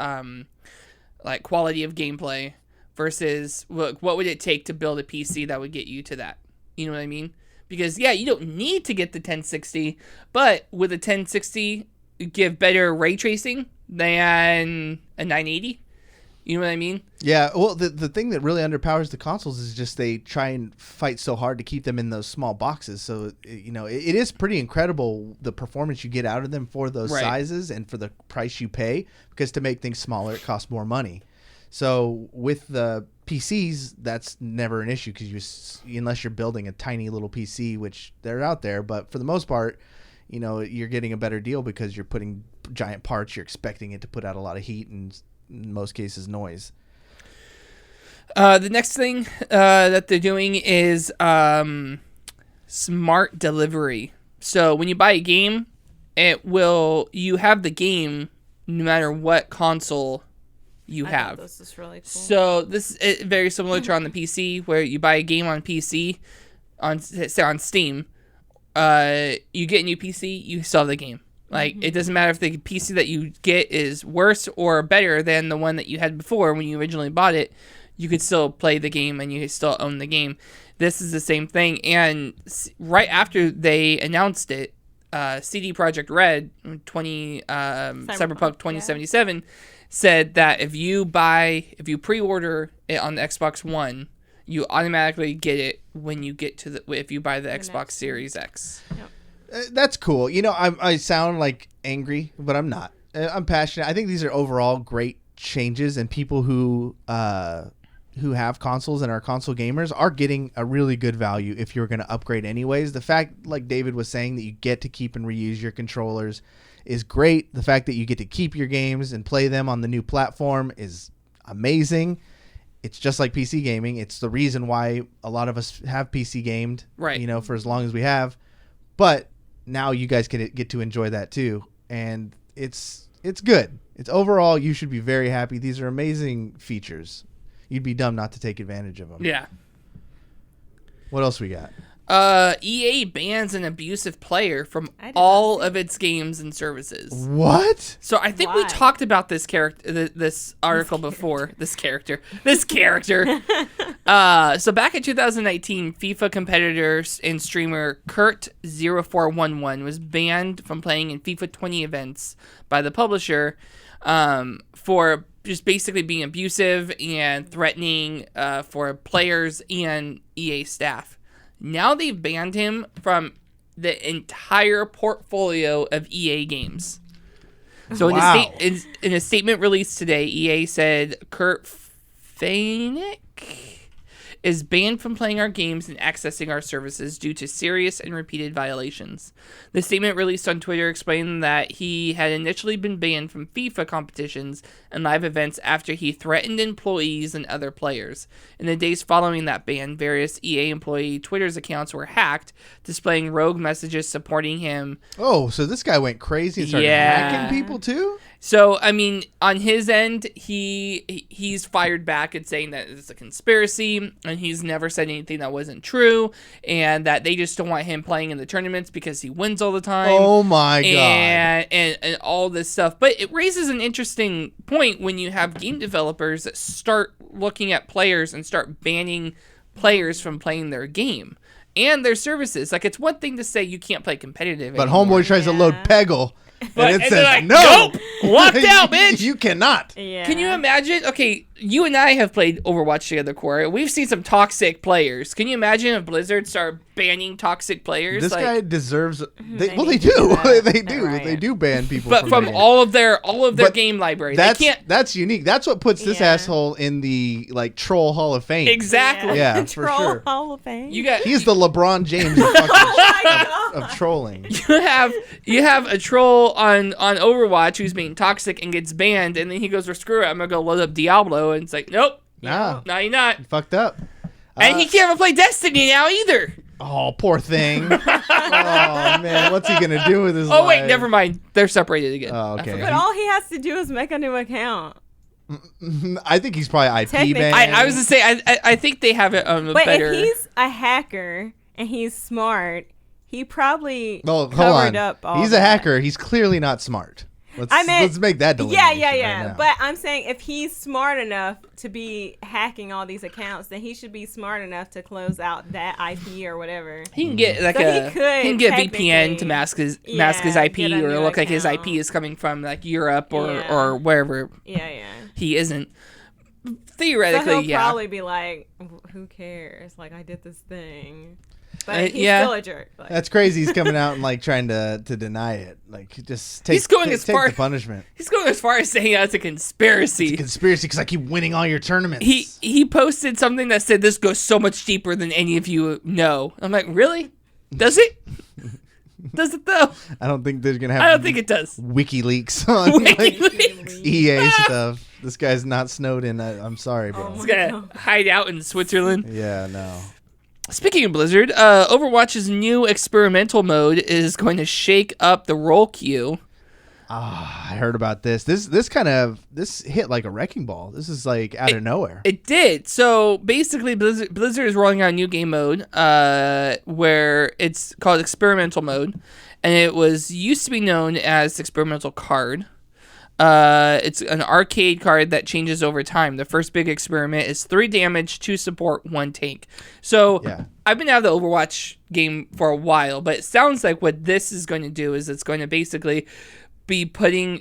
Speaker 3: quality of gameplay versus what would it take to build a PC that would get you to that. You know what I mean? Because you don't need to get the 1060, but with a 1060, give better ray tracing than a 980. You know what I mean?
Speaker 2: Yeah, well, the thing that really underpowers the consoles is just they try and fight so hard to keep them in those small boxes. So, it is pretty incredible the performance you get out of them for those sizes and for the price you pay, because to make things smaller, it costs more money. So with the PCs, that's never an issue, because unless you're building a tiny little PC, which they're out there, but for the most part, you're getting a better deal because you're putting giant parts, you're expecting it to put out a lot of heat and in most cases noise.
Speaker 3: The next thing that they're doing is smart delivery. So when you buy a game, you have the game no matter what console you have.
Speaker 4: This is really cool.
Speaker 3: So this is very similar to on the PC, where you buy a game on PC on Steam. You get a new PC, you still have the game. Like, it doesn't matter if the PC that you get is worse or better than the one that you had before when you originally bought it. You could still play the game and you still own the game. This is the same thing. And right after they announced it, CD Projekt Red, Cyberpunk 2077, said that if you pre-order it on the Xbox One, you automatically get it when you get if you buy the Xbox Series X.
Speaker 4: Yep.
Speaker 2: That's cool. I sound like angry, but I'm not. I'm passionate. I think these are overall great changes, and people who have consoles and are console gamers are getting a really good value if you're going to upgrade anyways. The fact, like David was saying, that you get to keep and reuse your controllers is great. The fact that you get to keep your games and play them on the new platform is amazing. It's just like PC gaming. It's the reason why a lot of us have PC gamed,
Speaker 3: right?
Speaker 2: For as long as we have. But now you guys can get to enjoy that too, and it's good. It's overall, you should be very happy. These are amazing features. You'd be dumb not to take advantage of them.
Speaker 3: Yeah.
Speaker 2: What else we got?
Speaker 3: EA bans an abusive player from all of its games and services.
Speaker 2: What?
Speaker 3: So I think we talked about this article before. This character. So back in 2019, FIFA competitor and streamer Kurt0411 was banned from playing in FIFA 20 events by the publisher for just basically being abusive and threatening for players and EA staff. Now they've banned him from the entire portfolio of EA games. So in a statement released today, EA said Kurt Feinick is banned from playing our games and accessing our services due to serious and repeated violations. The statement released on Twitter explained that he had initially been banned from FIFA competitions and live events after he threatened employees and other players. In the days following that ban, various EA employee Twitter's accounts were hacked, displaying rogue messages supporting him.
Speaker 2: Oh, so this guy went crazy and started hacking people too?
Speaker 3: So, I mean, on his end, he's fired back at saying that it's a conspiracy, and he's never said anything that wasn't true, and that they just don't want him playing in the tournaments because he wins all the time.
Speaker 2: Oh my god.
Speaker 3: And all this stuff. But it raises an interesting point when you have game developers that start looking at players and start banning players from playing their game and their services. Like, it's one thing to say you can't play competitive
Speaker 2: But
Speaker 3: anymore.
Speaker 2: Homeboy tries to load Peggle.
Speaker 3: But,
Speaker 2: and it
Speaker 3: and
Speaker 2: says,
Speaker 3: like,
Speaker 2: no!
Speaker 3: Nope! Locked out, bitch!
Speaker 2: You cannot.
Speaker 4: Yeah.
Speaker 3: Can you imagine? Okay, you and I have played Overwatch together, Corey. We've seen some toxic players. Can you imagine if Blizzard started banning toxic players?
Speaker 2: This guy deserves... They do.
Speaker 4: that.
Speaker 2: They do.
Speaker 4: Right.
Speaker 2: They do ban people
Speaker 3: but from
Speaker 2: the game.
Speaker 3: all of their game library.
Speaker 2: That's unique. That's what puts this
Speaker 4: Yeah.
Speaker 2: asshole in the Troll Hall of Fame.
Speaker 3: Exactly.
Speaker 2: Yeah, for
Speaker 4: Troll
Speaker 2: sure.
Speaker 4: Hall of Fame.
Speaker 2: He's the LeBron James of trolling.
Speaker 3: You have a troll on Overwatch who's being toxic and gets banned, and then he goes, well, screw it, I'm gonna go load up Diablo, and it's like, nope,
Speaker 2: Nah,
Speaker 3: no, you're not.
Speaker 2: you fucked up.
Speaker 3: And he can't even play Destiny now either.
Speaker 2: Oh, poor thing. Oh man, what's he gonna do with his life?
Speaker 3: Oh wait, never mind. They're separated again.
Speaker 2: Oh, okay.
Speaker 4: But all he has to do is make a new account.
Speaker 2: I think he's probably IP
Speaker 4: Technically.
Speaker 2: banned.
Speaker 3: I was to say, I think they have it on a
Speaker 4: But
Speaker 3: better.
Speaker 4: if he's a hacker and he's smart, he probably
Speaker 2: Well, hold
Speaker 4: covered
Speaker 2: on.
Speaker 4: up all
Speaker 2: He's
Speaker 4: that.
Speaker 2: a hacker. He's clearly not smart. Let's make that delineation.
Speaker 4: Yeah.
Speaker 2: Right now.
Speaker 4: But I'm saying if he's smart enough to be hacking all these accounts, then he should be smart enough to close out that IP or whatever.
Speaker 3: He can get like
Speaker 4: he could
Speaker 3: get VPN to mask his IP
Speaker 4: get a
Speaker 3: or
Speaker 4: new
Speaker 3: look like his
Speaker 4: account.
Speaker 3: IP is coming from like Europe or
Speaker 4: Yeah.
Speaker 3: or wherever
Speaker 4: Yeah.
Speaker 3: he isn't.
Speaker 4: So
Speaker 3: Theoretically,
Speaker 4: he'll probably be like, "Who cares? Like I did this thing." But he's
Speaker 3: yeah.
Speaker 4: still a jerk. Like,
Speaker 2: That's crazy. He's coming out and like trying to deny it. Like just take,
Speaker 3: He's going
Speaker 2: take,
Speaker 3: as
Speaker 2: take
Speaker 3: far-
Speaker 2: the punishment.
Speaker 3: He's going as far as saying it's a conspiracy.
Speaker 2: Conspiracy because I keep winning all your tournaments.
Speaker 3: He posted something that said this goes so much deeper than any of you know. I'm like, really? Does it? Does it though?
Speaker 2: I don't think there's gonna have.
Speaker 3: I don't think it does.
Speaker 2: WikiLeaks on
Speaker 3: WikiLeaks.
Speaker 2: EA stuff. This guy's not Snowden. I'm sorry, bro.
Speaker 3: He's gonna hide out in Switzerland.
Speaker 2: Yeah, no.
Speaker 3: Speaking of Blizzard, Overwatch's new experimental mode is going to shake up the role queue.
Speaker 2: I heard about this. This hit like a wrecking ball. This is like out of nowhere.
Speaker 3: It did. So basically, Blizzard is rolling out a new game mode where it's called experimental mode, and it used to be known as experimental card. It's an arcade card that changes over time. The first big experiment is 3 damage, 2 support, 1 tank. So
Speaker 2: Yeah.
Speaker 3: I've been out of the Overwatch game for a while, but it sounds like what this is going to do is it's going to basically be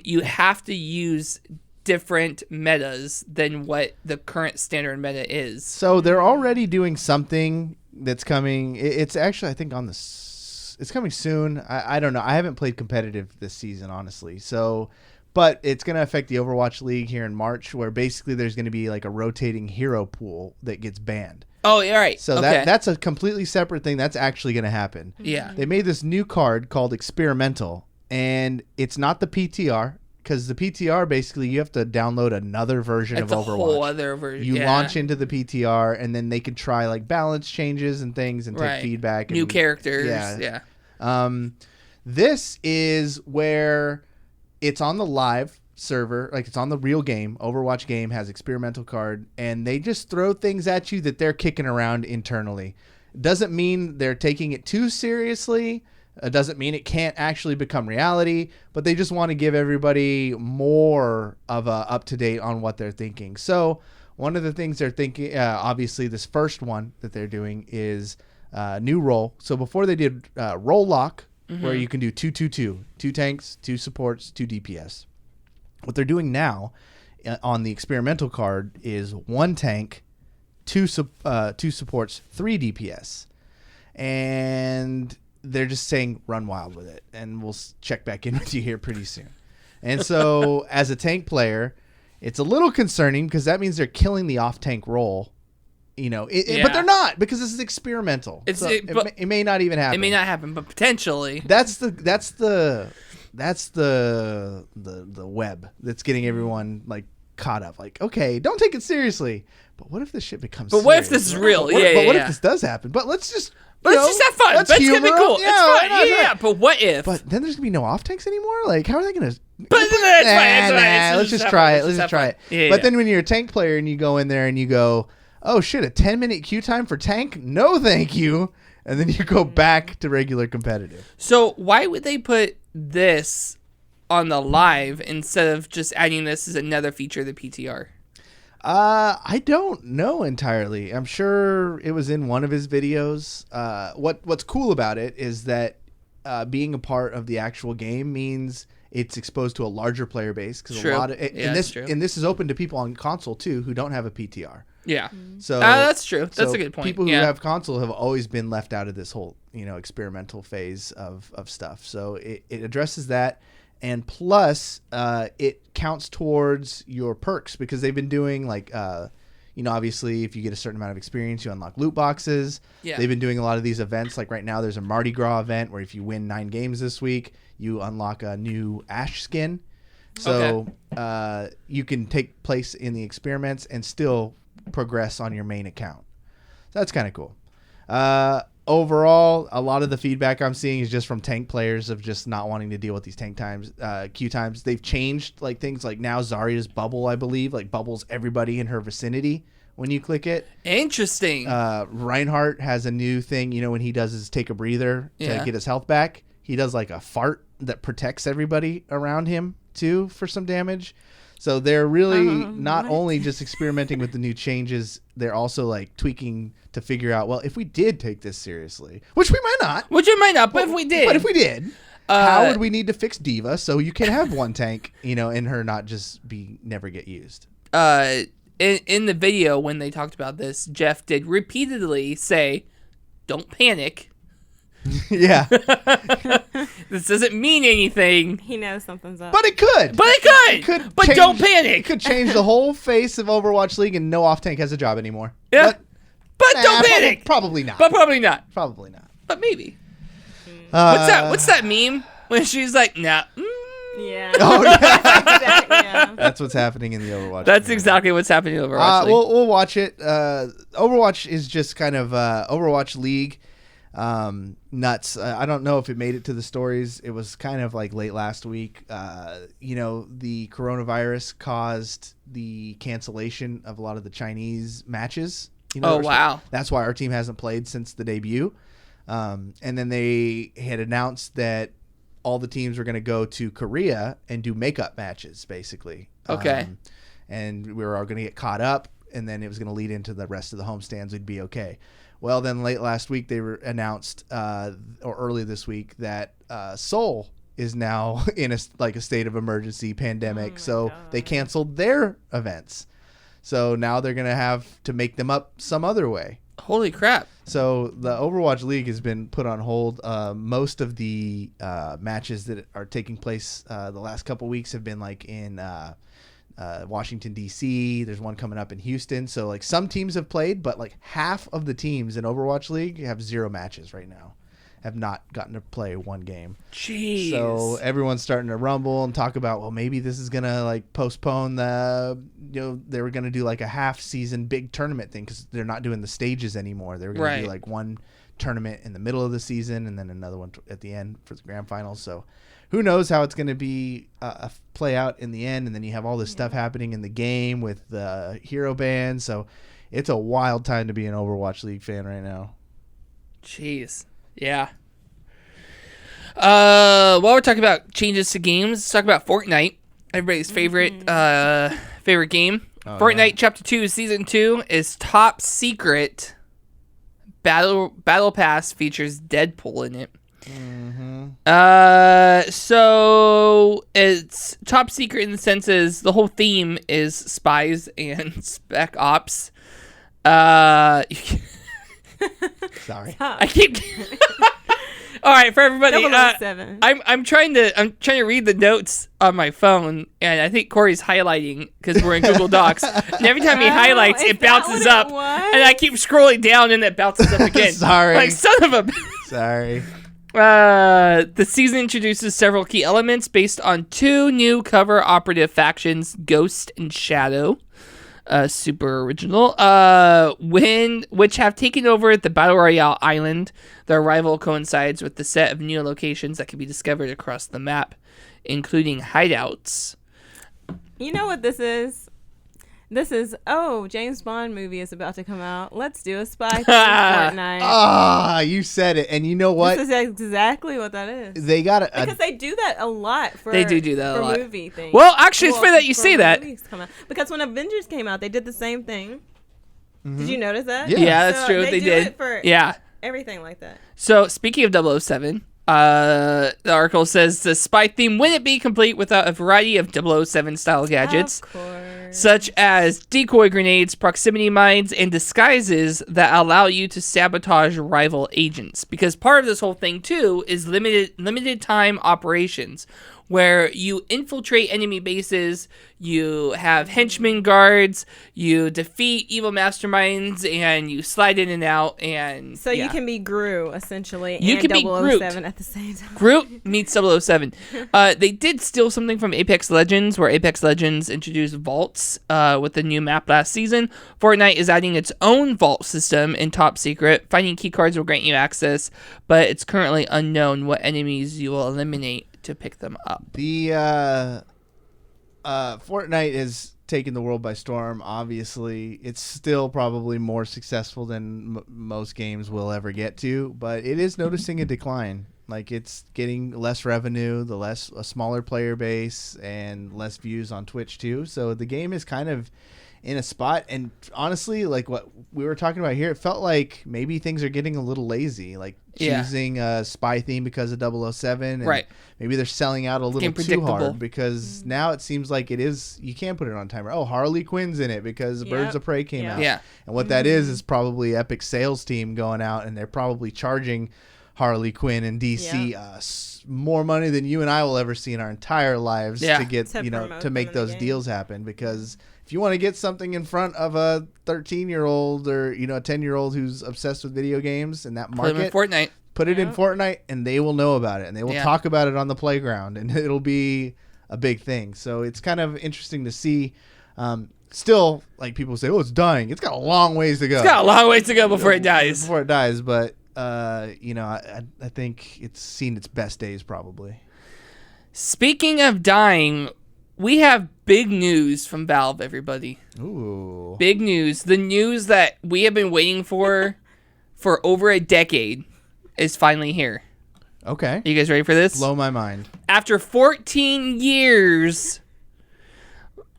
Speaker 3: you have to use different metas than what the current standard meta is.
Speaker 2: So they're already doing something that's coming. It's actually, I think, it's coming soon. I don't know. I haven't played competitive this season, honestly. So, but it's going to affect the Overwatch League here in March, where basically there's going to be like a rotating hero pool that gets banned.
Speaker 3: Oh, all right.
Speaker 2: So
Speaker 3: okay.
Speaker 2: that's a completely separate thing. That's actually going to happen.
Speaker 3: Yeah.
Speaker 2: They made this new card called Experimental, and it's not the PTR, because the PTR, basically, you have to download another version
Speaker 3: It's
Speaker 2: of
Speaker 3: a
Speaker 2: Overwatch.
Speaker 3: whole other version.
Speaker 2: You
Speaker 3: yeah.
Speaker 2: launch into the PTR, and then they can try like balance changes and things and take feedback.
Speaker 3: New
Speaker 2: and,
Speaker 3: characters.
Speaker 2: Yeah.
Speaker 3: Yeah.
Speaker 2: This is where it's on the live server, like it's on the real game. Overwatch game has experimental card, and they just throw things at you that they're kicking around internally. Doesn't mean they're taking it too seriously. Doesn't mean it can't actually become reality, but they just want to give everybody more of a up-to-date on what they're thinking. So one of the things they're thinking, obviously this first one that they're doing is new role. So before they did role lock, where you can do 2-2-2, 2 tanks, 2 supports, 2 DPS. What they're doing now on the experimental card is 1 tank, 2 supports, 3 DPS. And they're just saying run wild with it, and we'll check back in with you here pretty soon. And so as a tank player, it's a little concerning because that means they're killing the off-tank role, but they're not, because this is experimental. It may not even happen.
Speaker 3: It may not happen, but potentially.
Speaker 2: That's the web that's getting everyone like caught up. Like, okay, don't take it seriously, but what if this shit becomes
Speaker 3: But what if this is real?
Speaker 2: What if this does happen? But let's just
Speaker 3: just have fun. That's gonna be cool.
Speaker 2: Yeah,
Speaker 3: it's fun. Yeah, but what if?
Speaker 2: But then there's gonna be no off tanks anymore. Like, how are they gonna?
Speaker 3: But that's fine.
Speaker 2: Let's just try it. Let's just try it.
Speaker 3: Yeah,
Speaker 2: but then when you're a tank player and you go in there and you go, oh shit, a 10-minute queue time for tank? No, thank you. And then you go back to regular competitive.
Speaker 3: So why would they put this on the live instead of just adding this as another feature of the PTR?
Speaker 2: I don't know entirely. I'm sure it was in one of his videos. What's cool about it is that being a part of the actual game means it's exposed to a larger player base, because a lot of and this is open to people on console too who don't have a PTR.
Speaker 3: Yeah.
Speaker 2: So
Speaker 3: that's true. That's a good point.
Speaker 2: People who have console have always been left out of this whole experimental phase of stuff. So it addresses that. And plus, it counts towards your perks, because they've been doing like, obviously, if you get a certain amount of experience, you unlock loot boxes.
Speaker 3: Yeah.
Speaker 2: They've been doing a lot of these events. Like right now, there's a Mardi Gras event where if you win 9 games this week, you unlock a new Ash skin. So you can take place in the experiments and still progress on your main account. So that's kind of cool. Overall, a lot of the feedback I'm seeing is just from tank players of just not wanting to deal with these tank times, queue times. They've changed like things like now Zarya's bubble, I believe, like bubbles everybody in her vicinity when you click it.
Speaker 3: Interesting.
Speaker 2: Reinhardt has a new thing, when he does his take a breather to get his health back. He does like a fart that protects everybody around him too for some damage. So they're really not only just experimenting with the new changes, they're also like tweaking to figure out, well, if we did take this seriously, which we might not.
Speaker 3: But if we did.
Speaker 2: But if we did, how would we need to fix Diva so you can have one tank, and her not just never get used?
Speaker 3: In the video when they talked about this, Jeff did repeatedly say, "Don't panic."
Speaker 2: Yeah.
Speaker 3: This doesn't mean anything.
Speaker 4: He knows something's up.
Speaker 2: But it could.
Speaker 3: But don't panic.
Speaker 2: It could change the whole face of Overwatch League, and no off tank has a job anymore.
Speaker 3: Yeah. But don't panic.
Speaker 2: Probably not.
Speaker 3: But probably not.
Speaker 2: Probably not.
Speaker 3: But maybe. What's that meme when she's like, nah.
Speaker 4: Yeah.
Speaker 2: Oh, yeah.
Speaker 4: Yeah.
Speaker 2: That's what's happening in the Overwatch.
Speaker 3: That's exactly what's happening in Overwatch League.
Speaker 2: We'll watch it. Overwatch is just kind of Overwatch League nuts. I don't know if it made it to the stories. It was kind of like late last week. The coronavirus caused the cancellation of a lot of the Chinese matches.
Speaker 3: Wow.
Speaker 2: That's why our team hasn't played since the debut. And then they had announced that all the teams were going to go to Korea and do makeup matches, basically.
Speaker 3: Okay.
Speaker 2: And we were all going to get caught up, and then it was going to lead into the rest of the homestands. We'd be okay. Well, then late last week they announced, or early this week, that Seoul is now in a state of emergency pandemic. So
Speaker 4: God.
Speaker 2: they canceled their events. So now they're going to have to make them up some other way.
Speaker 3: Holy crap.
Speaker 2: So the Overwatch League has been put on hold. Most of the matches that are taking place the last couple weeks have been like in Washington, D.C. There's one coming up in Houston. So like some teams have played, but like half of the teams in Overwatch League have 0 matches right now. Have not gotten to play one game.
Speaker 3: Jeez.
Speaker 2: So everyone's starting to rumble and talk about, well, maybe this is going to like postpone they were going to do like a half season big tournament thing because they're not doing the stages anymore. They were going to do like one tournament in the middle of the season and then another one at the end for the grand finals. So who knows how it's going to be play out in the end. And then you have all this stuff happening in the game with the hero ban. So it's a wild time to be an Overwatch League fan right now.
Speaker 3: Jeez. Yeah. While we're talking about changes to games, let's talk about Fortnite. Everybody's favorite game.
Speaker 2: Oh,
Speaker 3: Fortnite
Speaker 2: yeah. Chapter
Speaker 3: Chapter 2 Season 2 is top secret. Battle Pass features Deadpool in it. So it's top secret in the sense is the whole theme is spies and spec ops.
Speaker 2: Sorry.
Speaker 3: I keep. All right, for everybody.
Speaker 4: 007.
Speaker 3: I'm trying to read the notes on my phone, and I think Corey's highlighting because we're in Google Docs. And every time he highlights,
Speaker 4: is
Speaker 3: it
Speaker 4: that
Speaker 3: bounces
Speaker 4: what
Speaker 3: up,
Speaker 4: it was?
Speaker 3: and I keep scrolling down, and it bounces up again.
Speaker 2: Sorry.
Speaker 3: Like son of a.
Speaker 2: Sorry.
Speaker 3: The season introduces several key elements based on 2 new cover operative factions, Ghost and Shadow. Super original. Which have taken over the Battle Royale island. Their arrival coincides with the set of new locations that can be discovered across the map, including hideouts.
Speaker 4: You know what this is? This is, James Bond movie is about to come out. Let's do a spy thing Fortnite.
Speaker 2: You said it. And you know what?
Speaker 4: This is exactly what that is.
Speaker 2: They got
Speaker 4: because they do that a lot for
Speaker 3: They do that a lot.
Speaker 4: movie things.
Speaker 3: Well, actually, it's funny that you say that.
Speaker 4: Because when Avengers came out, they did the same thing. Did you notice that?
Speaker 2: Yeah.
Speaker 3: That's true. They
Speaker 4: do
Speaker 3: did.
Speaker 4: It for
Speaker 3: yeah.
Speaker 4: everything like that.
Speaker 3: So, speaking of 007, the article says the spy theme wouldn't be complete without a variety of 007 style gadgets.
Speaker 4: Of course.
Speaker 3: Such as decoy grenades, proximity mines, and disguises that allow you to sabotage rival agents. Because part of this whole thing, too, is limited time operations, where you infiltrate enemy bases, you have henchmen guards, you defeat evil masterminds, and you slide in and out. And
Speaker 4: so you can be Gru, essentially,
Speaker 3: You
Speaker 4: and
Speaker 3: can be
Speaker 4: 007 at the same time.
Speaker 3: Groot meets 007. They did steal something from Apex Legends, where Apex Legends introduced vaults with the new map last season. Fortnite is adding its own vault system in Top Secret. Finding keycards will grant you access, but it's currently unknown what enemies you will eliminate to pick them up.
Speaker 2: The Fortnite has taken the world by storm. Obviously, it's still probably more successful than most games will ever get to, but it is noticing a decline. Like, it's getting less revenue, a smaller player base, and less views on Twitch too. So the game is kind of in a spot. And honestly, like what we were talking about here, it felt like maybe things are getting a little lazy. Like choosing a spy theme because of 007. And
Speaker 3: right.
Speaker 2: Maybe they're selling out a little too hard because now it seems like you can put it on timer. Oh, Harley Quinn's in it because Birds of Prey came out.
Speaker 3: Yeah.
Speaker 2: And what that is probably Epic sales team going out, and they're probably charging Harley Quinn and DC more money than you and I will ever see in our entire lives to get to make those deals happen. Because if you want to get something in front of a 13-year-old or a 10-year-old who's obsessed with video games in that market, put it in Fortnite, and they will know about it, and they will talk about it on the playground, and it'll be a big thing. So it's kind of interesting to see. Still, like, people say, oh, it's dying. It's got a long ways to go.
Speaker 3: It's got a long ways to go before it dies.
Speaker 2: But I think it's seen its best days probably.
Speaker 3: Speaking of dying, we have big news from Valve, everybody.
Speaker 2: Ooh.
Speaker 3: Big news. The news that we have been waiting for over a decade is finally here.
Speaker 2: Okay.
Speaker 3: You guys ready for this?
Speaker 2: Blow my mind.
Speaker 3: After 14 years,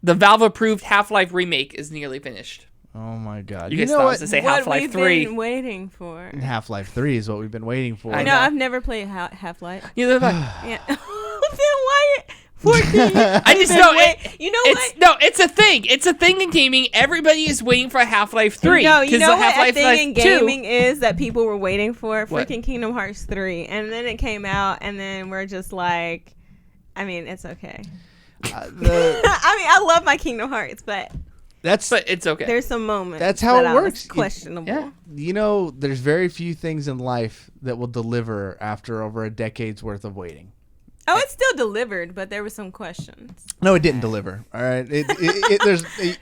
Speaker 3: the Valve-approved Half-Life remake is nearly finished.
Speaker 2: Oh my God!
Speaker 3: You guys thought I was to say Half-Life 3.
Speaker 4: What we've been waiting for.
Speaker 2: Half-Life 3 is what we've been waiting for.
Speaker 4: I know. I've never played Half-Life.
Speaker 3: Neither have I.
Speaker 4: Yeah. Then why 14?
Speaker 3: I just know it.
Speaker 4: You know
Speaker 3: what? No, it's a thing. It's a thing in gaming. Everybody is waiting for Half-Life 3.
Speaker 4: No, you know what
Speaker 3: Half-Life
Speaker 4: a thing in
Speaker 3: 2
Speaker 4: gaming is that people were waiting for?
Speaker 3: What?
Speaker 4: Freaking Kingdom Hearts 3. And then it came out, and then we're just like, I mean, it's okay. I mean, I love my Kingdom Hearts, but
Speaker 3: it's okay.
Speaker 4: There's some moments.
Speaker 2: That's how it works.
Speaker 4: Questionable.
Speaker 3: Yeah.
Speaker 2: There's very few things in life that will deliver after over a decade's worth of waiting.
Speaker 4: Oh, it still delivered, but there were some questions.
Speaker 2: No, it didn't deliver. All right, it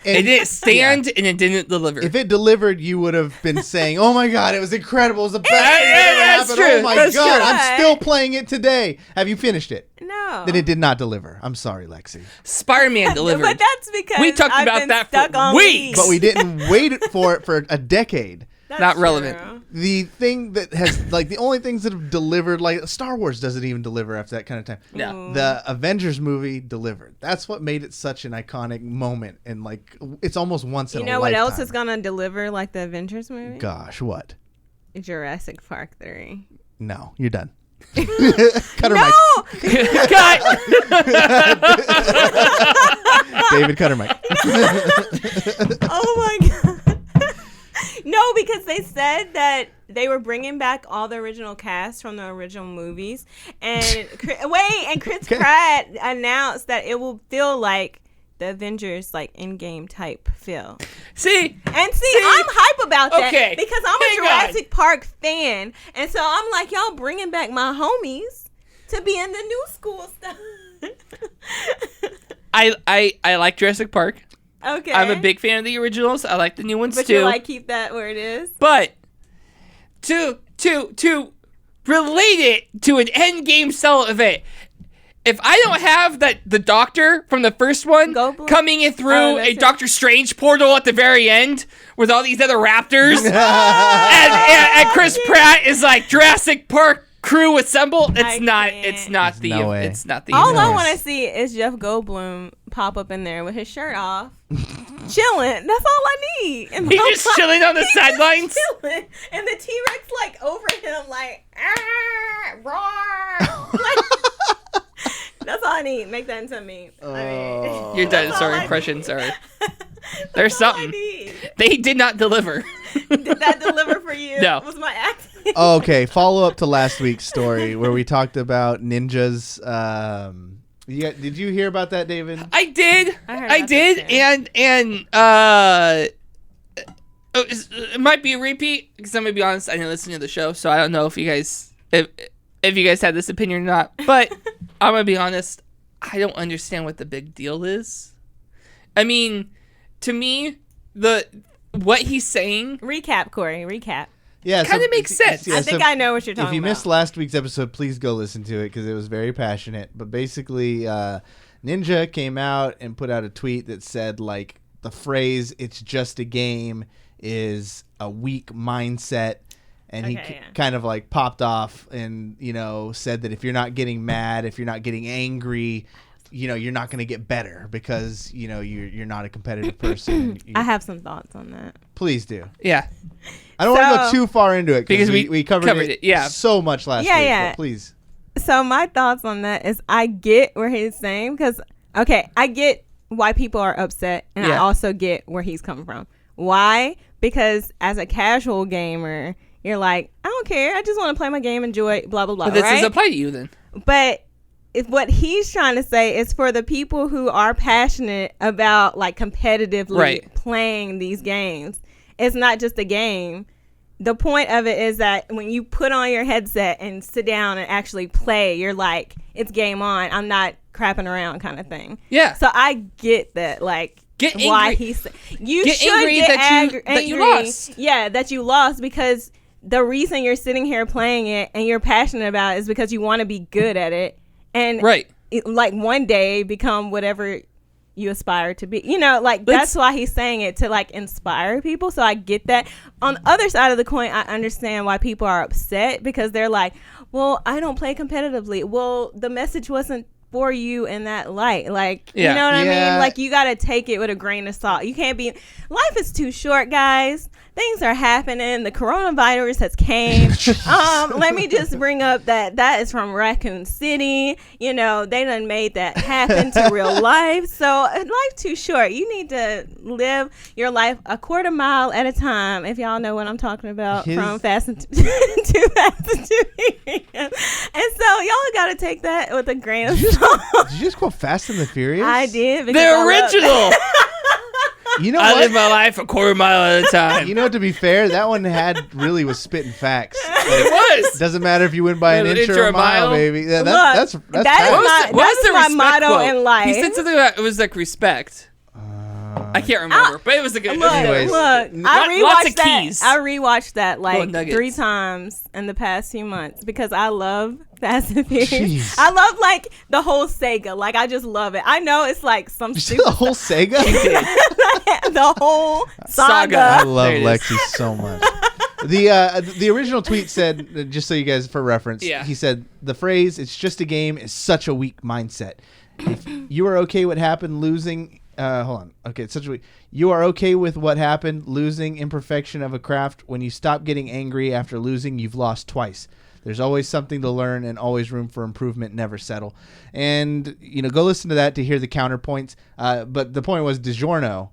Speaker 3: didn't stand and it didn't deliver.
Speaker 2: If it delivered, you would have been saying, "Oh my God, it was incredible! It was the best thing that ever happened!
Speaker 3: True.
Speaker 2: Oh my
Speaker 3: That's
Speaker 2: God,
Speaker 3: true.
Speaker 2: I'm still playing it today." Have you finished it?
Speaker 4: No.
Speaker 2: Then it did not deliver. I'm sorry, Lexie.
Speaker 3: Spider-Man delivered.
Speaker 4: But that's because
Speaker 3: we talked
Speaker 4: I've
Speaker 3: about
Speaker 4: been
Speaker 3: that
Speaker 4: stuck
Speaker 3: for
Speaker 4: on
Speaker 3: weeks.
Speaker 2: But we didn't wait for it for a decade.
Speaker 4: That's
Speaker 3: not
Speaker 4: true.
Speaker 3: relevant.
Speaker 2: The thing that has, like, the only things that have delivered, like Star Wars doesn't even deliver after that kind of time.
Speaker 3: No.
Speaker 2: The Avengers movie delivered. That's what made it such an iconic moment. And, like, it's almost once in a lifetime.
Speaker 4: You know what else is going to deliver like the Avengers movie?
Speaker 2: Gosh, what?
Speaker 4: Jurassic Park 3.
Speaker 2: No, you're done. Cut her mic.
Speaker 3: Cut.
Speaker 2: David, cut her mic.
Speaker 4: Oh my God. No, because they said that they were bringing back all the original cast from the original movies, and Chris Pratt announced that it will feel like the Avengers, like in-game type feel.
Speaker 3: See,
Speaker 4: I'm hype about that because I'm a Jurassic Park fan, and so I'm like, y'all bringing back my homies to be in the new school stuff.
Speaker 3: I like Jurassic Park.
Speaker 4: Okay.
Speaker 3: I'm a big fan of the originals. I like the new ones
Speaker 4: but
Speaker 3: too.
Speaker 4: But you like keep that where it is?
Speaker 3: But to relate it to an end game cell event, if I don't have the Doctor from the first one coming in through a Doctor Strange portal at the very end with all these other raptors, and Chris Pratt is like Jurassic Park crew assemble, it's not the
Speaker 4: all I want to see is Jeff Goldblum pop up in there with his shirt off, chilling. That's all I need. And
Speaker 3: he's just chilling on the sidelines,
Speaker 4: chilling, and the T-Rex like over him, like roar. Like, that's all I need. Make that into me.
Speaker 3: You're done. Sorry, impression. Sorry. There's something. They did not deliver.
Speaker 4: Did that deliver for you?
Speaker 3: No.
Speaker 4: Was my accent?
Speaker 2: Okay, follow up to last week's story where we talked about ninjas. Did you hear about that, David?
Speaker 3: I did. I did, and it might be a repeat because I'm gonna be honest. I didn't listen to the show, so I don't know if you guys had this opinion or not. But I'm gonna be honest. I don't understand what the big deal is. I mean, to me, what he's saying.
Speaker 4: Recap, Corey. Recap.
Speaker 2: Yeah,
Speaker 3: kind of makes sense.
Speaker 4: I think I know what you're talking about.
Speaker 2: If you missed last week's episode, please go listen to it because it was very passionate. But basically, Ninja came out and put out a tweet that said, like, the phrase "it's just a game" is a weak mindset, and he
Speaker 4: Okay, yeah.
Speaker 2: kind of like popped off and said that if you're not getting mad, if you're not getting angry, you're not going to get better because you're not a competitive person.
Speaker 4: I have some thoughts on that.
Speaker 2: Please do.
Speaker 3: Yeah.
Speaker 2: I don't want to go too far into it
Speaker 3: because
Speaker 2: we covered it so much last week.
Speaker 4: Yeah.
Speaker 2: But please.
Speaker 4: So my thoughts on that is I get where he's saying because I get why people are upset, and I also get where he's coming from. Why? Because as a casual gamer, you're like, I don't care. I just want to play my game, enjoy it, blah, blah, blah.
Speaker 3: But this doesn't apply to you then.
Speaker 4: But what he's trying to say is for the people who are passionate about like competitively playing these games, it's not just a game. The point of it is that when you put on your headset and sit down and actually play, you're like, it's game on. I'm not crapping around kind of thing.
Speaker 3: Yeah.
Speaker 4: So I get that, like,
Speaker 3: get angry.
Speaker 4: why he's you
Speaker 3: get
Speaker 4: should
Speaker 3: angry
Speaker 4: get
Speaker 3: that you lost.
Speaker 4: Yeah, that you lost because the reason you're sitting here playing it and you're passionate about it is because you want to be good at it and like one day become whatever you aspire to be, that's why he's saying it, to like inspire people. So I get that. On the other side of the coin, I understand why people are upset because they're like, well, I don't play competitively. Well, the message wasn't for you in that light. Like, you know what I mean? Like, you got to take it with a grain of salt. You can't be, life is too short, guys. Things are happening. The coronavirus has came. Let me just bring up that is from Raccoon City. They done made that happen to real life. So life's too short. You need to live your life a quarter mile at a time. If y'all know what I'm talking about from Fast and Too Fast and Too Furious. And so y'all got to take that with a grain of salt.
Speaker 2: Did you just quote Fast and the Furious?
Speaker 4: I did.
Speaker 3: The original.
Speaker 2: You know
Speaker 3: I
Speaker 2: what?
Speaker 3: live my life a quarter mile at a time.
Speaker 2: To be fair, that one really was spitting facts.
Speaker 3: It was.
Speaker 2: Doesn't matter if you win by an inch or a mile, baby. Yeah, that's
Speaker 4: that is my motto
Speaker 3: quote?
Speaker 4: in life.
Speaker 3: He said something about it was like respect. I can't remember, but it was a good.
Speaker 4: Look,
Speaker 2: Anyways,
Speaker 4: I
Speaker 3: lots
Speaker 4: rewatched
Speaker 3: of
Speaker 4: that.
Speaker 3: keys.
Speaker 4: I rewatched that like
Speaker 3: nuggets.
Speaker 4: 3 times in the past few months because I love Fast and Furious.
Speaker 2: Jeez.
Speaker 4: I love like the whole Sega. Like I just love it. I know it's like some stupid
Speaker 2: the whole Sega.
Speaker 4: the whole saga.
Speaker 2: I love Lexie so much. The original tweet said, just so you guys for reference, he said the phrase "it's just a game" is such a weak mindset. If you are okay with happened losing. Hold on. Okay, it's such a weak. You are okay with what happened, losing, imperfection of a craft. When you stop getting angry after losing, you've lost twice. There's always something to learn and always room for improvement. Never settle. And go listen to that to hear the counterpoints. But the point was DiGiorno.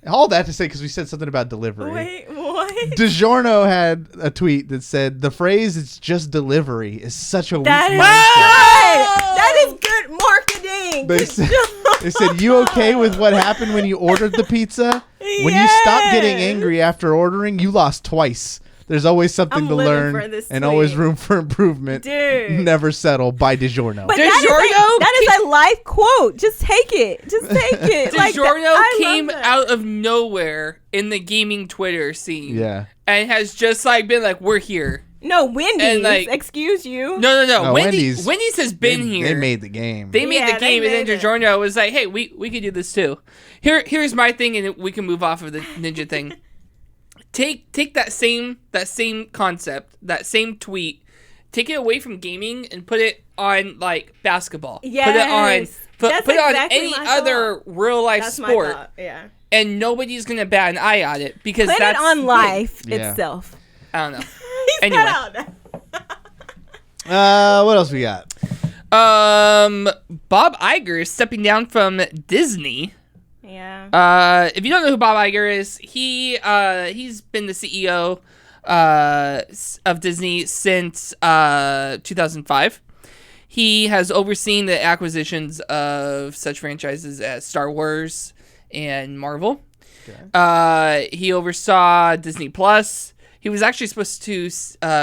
Speaker 2: All that to say, because we said something about delivery.
Speaker 4: Wait, what?
Speaker 2: DiGiorno had a tweet that said the phrase "it's just delivery" is such a weak mindset.
Speaker 4: That is good marketing.
Speaker 2: They said, you okay with what happened when you ordered the pizza? When you stopped getting angry after ordering, you lost twice. There's always something to learn and always room for improvement.
Speaker 4: Dude.
Speaker 2: Never settle by DiGiorno.
Speaker 4: But that is a life quote. Just take it. Just take it.
Speaker 3: DiGiorno came out of nowhere in the gaming Twitter scene.
Speaker 2: Yeah.
Speaker 3: And has just like been like, we're here.
Speaker 4: No, Wendy's.
Speaker 3: And, like,
Speaker 4: excuse you.
Speaker 3: No. Wendy's has been here.
Speaker 2: They made the game.
Speaker 3: They made the game, and then DiGiorno was like, "Hey, we could do this too." Here's my thing, and we can move off of the ninja thing. Take that same concept, that same tweet, take it away from gaming and put it on like basketball.
Speaker 4: Yes.
Speaker 3: Put it on any other real life sport.
Speaker 4: My thought. Yeah.
Speaker 3: And nobody's gonna bat an eye at it because
Speaker 4: put
Speaker 3: that's
Speaker 4: it on life itself.
Speaker 3: I don't know.
Speaker 4: Anyway.
Speaker 2: What else we got?
Speaker 3: Bob Iger is stepping down from Disney.
Speaker 4: Yeah.
Speaker 3: If you don't know who Bob Iger is, he's been the CEO of Disney since 2005. He has overseen the acquisitions of such franchises as Star Wars and Marvel. Okay. He oversaw Disney Plus. He was actually supposed to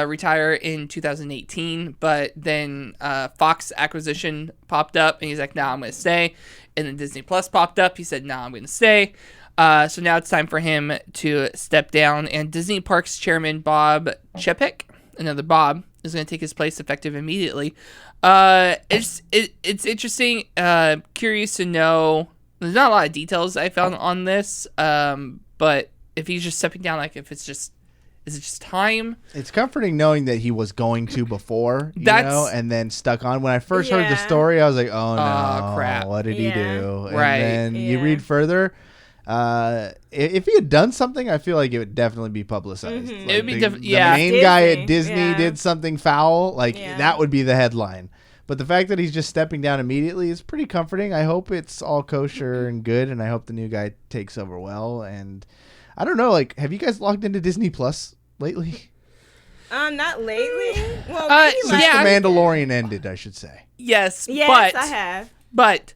Speaker 3: retire in 2018, but then Fox acquisition popped up, and he's like, "Nah, I'm going to stay." And then Disney Plus popped up. He said, "Nah, I'm going to stay." So now it's time for him to step down, and Disney Parks chairman Bob Chapek, another Bob, is going to take his place effective immediately. It's interesting. Curious to know. There's not a lot of details I found on this, but if he's just stepping down, like if it's just Is it just time?
Speaker 2: It's comforting knowing that he was going to before, and then stuck on. When I first heard the
Speaker 4: Yeah.
Speaker 2: story, I was like, oh no,
Speaker 3: crap.
Speaker 2: what did he do?
Speaker 3: Right.
Speaker 2: And then you
Speaker 4: Yeah.
Speaker 2: read further. If he had done something, I feel like it would definitely be publicized. Like
Speaker 3: It would be
Speaker 2: the
Speaker 3: yeah.
Speaker 2: main guy at
Speaker 4: Disney,
Speaker 2: Disney
Speaker 4: yeah.
Speaker 2: did something foul, like
Speaker 4: Yeah.
Speaker 2: that would be the headline. But the fact that he's just stepping down immediately is pretty comforting. I hope it's all kosher and good, and I hope the new guy takes over well. And I don't know, like, have you guys logged into Disney Plus lately?
Speaker 4: Not lately. Well, maybe
Speaker 3: Since
Speaker 4: like,
Speaker 2: The Mandalorian ended, I should say.
Speaker 3: Yes,
Speaker 4: yes,
Speaker 3: but
Speaker 4: I have.
Speaker 3: but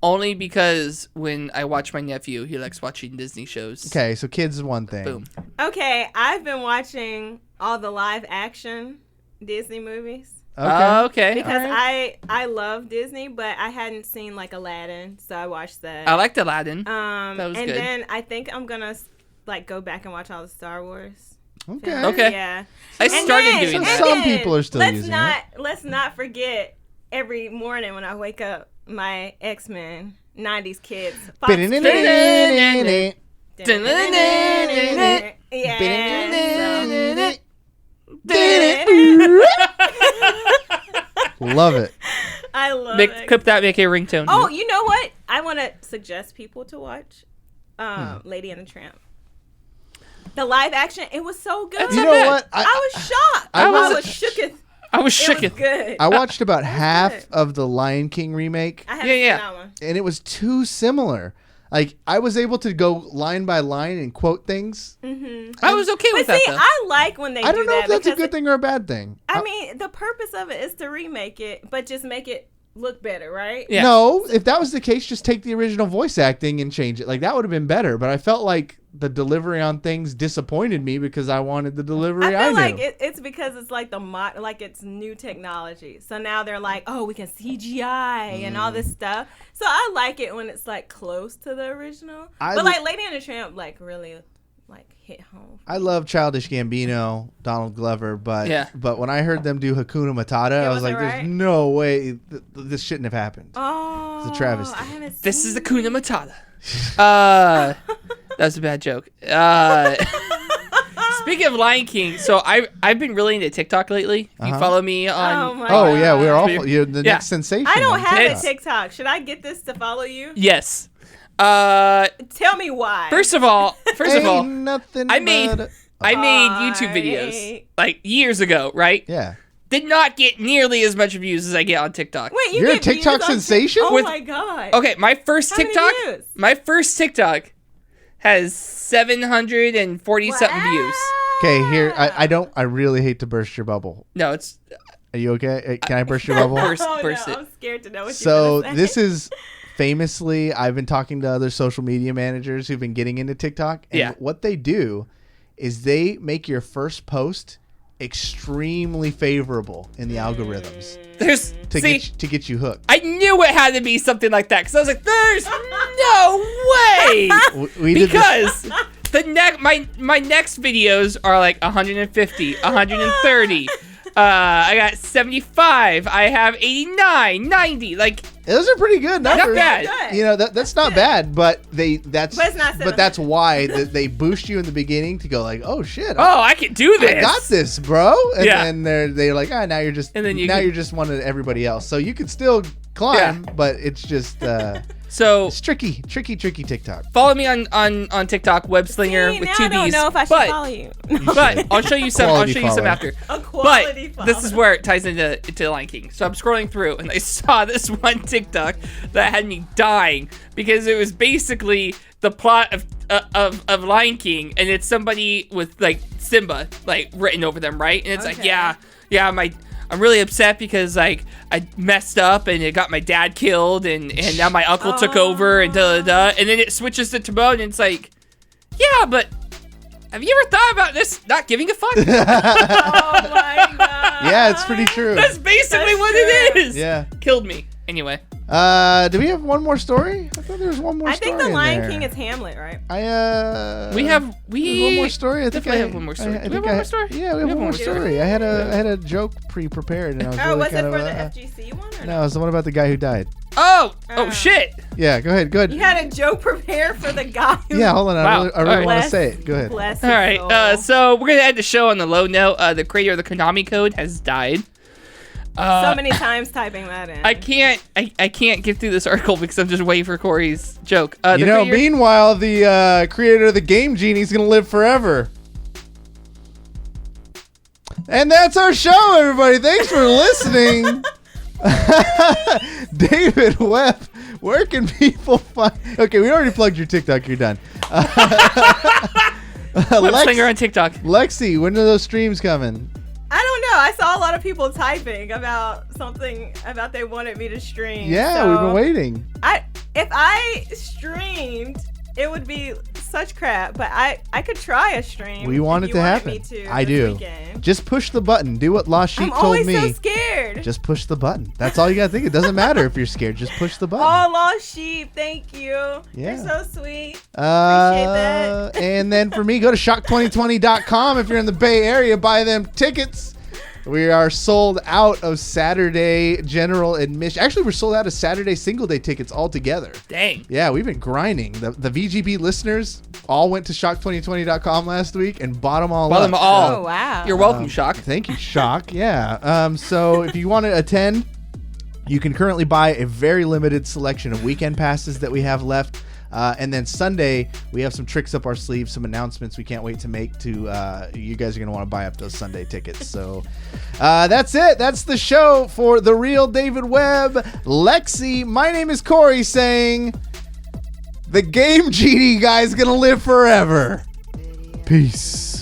Speaker 3: only because when I watch my nephew, he likes watching Disney shows.
Speaker 2: Okay, so kids is one thing.
Speaker 3: Boom.
Speaker 4: Okay, I've been watching all the live action Disney movies.
Speaker 3: Okay.
Speaker 4: Because
Speaker 3: all right.
Speaker 4: I love Disney, but I hadn't seen like Aladdin, so I watched that.
Speaker 3: I liked Aladdin.
Speaker 4: that
Speaker 3: was
Speaker 4: and
Speaker 3: good.
Speaker 4: then I think I'm gonna like go back and watch all the Star Wars.
Speaker 2: Okay.
Speaker 4: films.
Speaker 3: Okay.
Speaker 4: Yeah.
Speaker 3: I started
Speaker 4: then-
Speaker 3: doing
Speaker 4: and
Speaker 3: that.
Speaker 2: Some
Speaker 4: then
Speaker 2: people are still using it.
Speaker 4: Let's not forget every morning when I wake up, my X-Men 90s kids. Fox Kids. Yeah.
Speaker 2: Love it.
Speaker 4: I love it.
Speaker 3: Clip that, make a ringtone.
Speaker 4: Oh, you know what? I want to suggest people to watch Lady and the Tramp. The live action, it was so good.
Speaker 2: You know what?
Speaker 4: I was shocked.
Speaker 2: I
Speaker 4: I
Speaker 2: was-
Speaker 4: was shooketh.
Speaker 3: I was
Speaker 4: It was
Speaker 3: shooketh.
Speaker 4: good.
Speaker 2: I watched about half
Speaker 4: good.
Speaker 2: of the Lion King remake,
Speaker 4: I haven't
Speaker 3: Yeah.
Speaker 4: seen that one.
Speaker 2: and it was too similar. Like, I was able to go line by line and quote things.
Speaker 3: I was okay
Speaker 4: But
Speaker 3: with that
Speaker 4: see,
Speaker 3: though.
Speaker 4: I like when they
Speaker 2: I
Speaker 4: do
Speaker 2: don't know
Speaker 4: that
Speaker 2: if that's a
Speaker 4: because
Speaker 2: good thing or a bad thing.
Speaker 4: I mean, the purpose of it is to remake it, but just make it look better, right?
Speaker 3: Yeah.
Speaker 2: No, if that was the case, just take the original voice acting and change it. Like, that would have been better. But I felt like the delivery on things disappointed me because I wanted the delivery
Speaker 4: I feel
Speaker 2: knew.
Speaker 4: like it's because it's like like it's new technology. So now they're like, oh, we can CGI and all this stuff. So I like it when it's like close to the original. But like Lady and the Tramp, like really like hit home.
Speaker 2: I love Childish Gambino, Donald Glover, but
Speaker 3: Yeah.
Speaker 2: but when I heard them do Hakuna Matata, I was
Speaker 4: was
Speaker 2: like,
Speaker 4: it
Speaker 2: there's
Speaker 4: right?
Speaker 2: no way this shouldn't have happened.
Speaker 4: Oh,
Speaker 2: It's a travesty.
Speaker 4: I haven't
Speaker 3: This is the
Speaker 4: seen
Speaker 3: Kuna Matata. That was a bad joke. Speaking of Lion King, so I've been really into TikTok lately. If you follow me on.
Speaker 4: Oh my
Speaker 2: Oh yeah, we're
Speaker 4: God.
Speaker 2: all you're the
Speaker 3: Yeah.
Speaker 2: next sensation.
Speaker 4: I don't
Speaker 2: on
Speaker 4: have
Speaker 2: TikTok.
Speaker 4: a TikTok. Should I get this to follow you?
Speaker 3: Yes.
Speaker 4: Tell me why.
Speaker 3: First of all,
Speaker 2: Ain't nothing
Speaker 3: I made
Speaker 2: but
Speaker 3: I made YouTube videos like years ago, right?
Speaker 2: yeah.
Speaker 3: Did not get nearly as much views as I get on TikTok.
Speaker 4: Wait,
Speaker 2: You're a
Speaker 4: get views
Speaker 2: TikTok
Speaker 4: on
Speaker 2: sensation?
Speaker 4: Oh
Speaker 3: With-
Speaker 4: my god.
Speaker 3: Okay, my first
Speaker 4: How many
Speaker 3: TikTok.
Speaker 4: views?
Speaker 3: My first TikTok has 740 something views.
Speaker 2: Okay, here I really hate to burst your bubble.
Speaker 3: No, it's
Speaker 2: Are you okay? Can I burst your bubble?
Speaker 3: Burst.
Speaker 4: Oh
Speaker 3: Burst
Speaker 4: no,
Speaker 3: it.
Speaker 4: I'm scared to know what
Speaker 2: So
Speaker 4: you're gonna say.
Speaker 2: this is famously, I've been talking to other social media managers who've been getting into TikTok, and
Speaker 3: Yeah.
Speaker 2: what they do is they make your first post extremely favorable in the algorithms
Speaker 3: there's
Speaker 2: to
Speaker 3: see.
Speaker 2: get you hooked.
Speaker 3: I knew it had to be something like that because I was like, "There's no way,"
Speaker 2: We did this-
Speaker 3: because my next videos are like 150, 130. I got 75. I have 89, 90. Like,
Speaker 2: those are pretty good numbers.
Speaker 3: not bad.
Speaker 4: Good.
Speaker 2: You know that's not bad, but that's
Speaker 4: But it's not
Speaker 2: but that's why they boost you in the beginning to go like, oh shit,
Speaker 3: Oh, I can do this.
Speaker 2: I got this, bro. And
Speaker 3: Yeah.
Speaker 2: then they're like, now you're just
Speaker 3: And then
Speaker 2: you're just one of everybody else. So you can still climb, but it's just
Speaker 3: So
Speaker 2: it's tricky TikTok.
Speaker 3: follow me on TikTok, Web Slinger
Speaker 4: See,
Speaker 3: with
Speaker 4: now
Speaker 3: two
Speaker 4: I don't
Speaker 3: B's.
Speaker 4: know if I should
Speaker 3: but
Speaker 4: follow you.
Speaker 3: but I'll show you some. I'll
Speaker 2: Quality
Speaker 3: show you some
Speaker 2: follow.
Speaker 3: after.
Speaker 4: A quality
Speaker 3: But this is
Speaker 4: follow.
Speaker 3: where it ties into Lion King. So I'm scrolling through and I saw this one TikTok that had me dying because it was basically the plot of Lion King, and it's somebody with like Simba like written over them, right? And it's like,
Speaker 4: Okay.
Speaker 3: yeah, I'm really upset because like I messed up and it got my dad killed and now my uncle took over and and then it switches to Timon and it's like, yeah, but have you ever thought about this not giving a fuck?
Speaker 4: Oh my god.
Speaker 2: Yeah, it's pretty true.
Speaker 3: That's basically
Speaker 4: That's
Speaker 3: what
Speaker 4: true.
Speaker 3: it is.
Speaker 2: Yeah.
Speaker 3: Killed me. Anyway.
Speaker 2: Do we have one more story? I thought there was one more
Speaker 4: I
Speaker 2: story.
Speaker 4: think the
Speaker 2: in
Speaker 4: Lion
Speaker 2: there.
Speaker 4: King is Hamlet, right?
Speaker 3: We have
Speaker 2: there's one more story. I think
Speaker 3: definitely
Speaker 2: I
Speaker 3: have one more story.
Speaker 2: I
Speaker 3: Do we
Speaker 2: think
Speaker 3: have one more story?
Speaker 2: Yeah, we have one more story. I had a joke pre-prepared, and I was
Speaker 4: Oh,
Speaker 2: really
Speaker 4: was it
Speaker 2: kind
Speaker 4: for
Speaker 2: of
Speaker 4: the FGC one or
Speaker 2: no, it was the one about the guy who died.
Speaker 3: Oh shit.
Speaker 2: Yeah, go ahead.
Speaker 4: You had a joke prepared for the guy.
Speaker 2: Yeah, hold on.
Speaker 3: Wow.
Speaker 2: I really want to
Speaker 4: Bless-
Speaker 2: say it. Go ahead.
Speaker 4: Bless
Speaker 3: All
Speaker 4: his
Speaker 3: right.
Speaker 4: soul.
Speaker 3: So we're gonna end the show on the low note. The creator of the Konami code has died.
Speaker 4: So many times typing that in.
Speaker 3: I can't get through this article because I'm just waiting for Corey's joke. The creator-
Speaker 2: Meanwhile, the creator of the game, Genie's going to live forever. And that's our show, everybody. Thanks for listening. David Webb, where can people find... Okay, we already plugged your TikTok. You're done.
Speaker 3: Web singer on TikTok.
Speaker 2: Lexie, when are those streams coming?
Speaker 4: I don't know. I saw a lot of people typing about something about they wanted me to stream.
Speaker 2: Yeah,
Speaker 4: so
Speaker 2: we've been waiting.
Speaker 4: If I streamed, it would be such crap. But I could try a stream.
Speaker 2: We want
Speaker 4: if
Speaker 2: it
Speaker 4: you
Speaker 2: to
Speaker 4: wanted
Speaker 2: happen.
Speaker 4: Me to
Speaker 2: I
Speaker 4: this
Speaker 2: do.
Speaker 4: Weekend.
Speaker 2: Just push the button. Do what Lost Sheep
Speaker 4: I'm
Speaker 2: told
Speaker 4: always
Speaker 2: me.
Speaker 4: so scared.
Speaker 2: Just push the button. That's all you gotta think. It doesn't matter if you're scared. Just push the button.
Speaker 4: Oh, Lost Sheep, thank you.
Speaker 2: Yeah.
Speaker 4: You're so sweet. Appreciate that.
Speaker 2: And then for me, go to shock2020.com if you're in the Bay Area. Buy them tickets. We are sold out of Saturday general admission. Actually, we're sold out of Saturday single day tickets altogether.
Speaker 3: Dang.
Speaker 2: Yeah, we've been grinding. The VGB listeners all went to shock2020.com last week and bought them all
Speaker 3: Bought
Speaker 2: up.
Speaker 3: them all.
Speaker 4: Oh, wow.
Speaker 3: You're welcome, Shock.
Speaker 2: Thank you, Shock. Yeah. So if you want to attend, you can currently buy a very limited selection of weekend passes that we have left. And then Sunday, we have some tricks up our sleeves, some announcements we can't wait to make to, you guys are going to want to buy up those Sunday tickets. So that's it. That's the show for The Real David Webb. Lexie, my name is Corey saying the game Genie guy's going to live forever. Peace.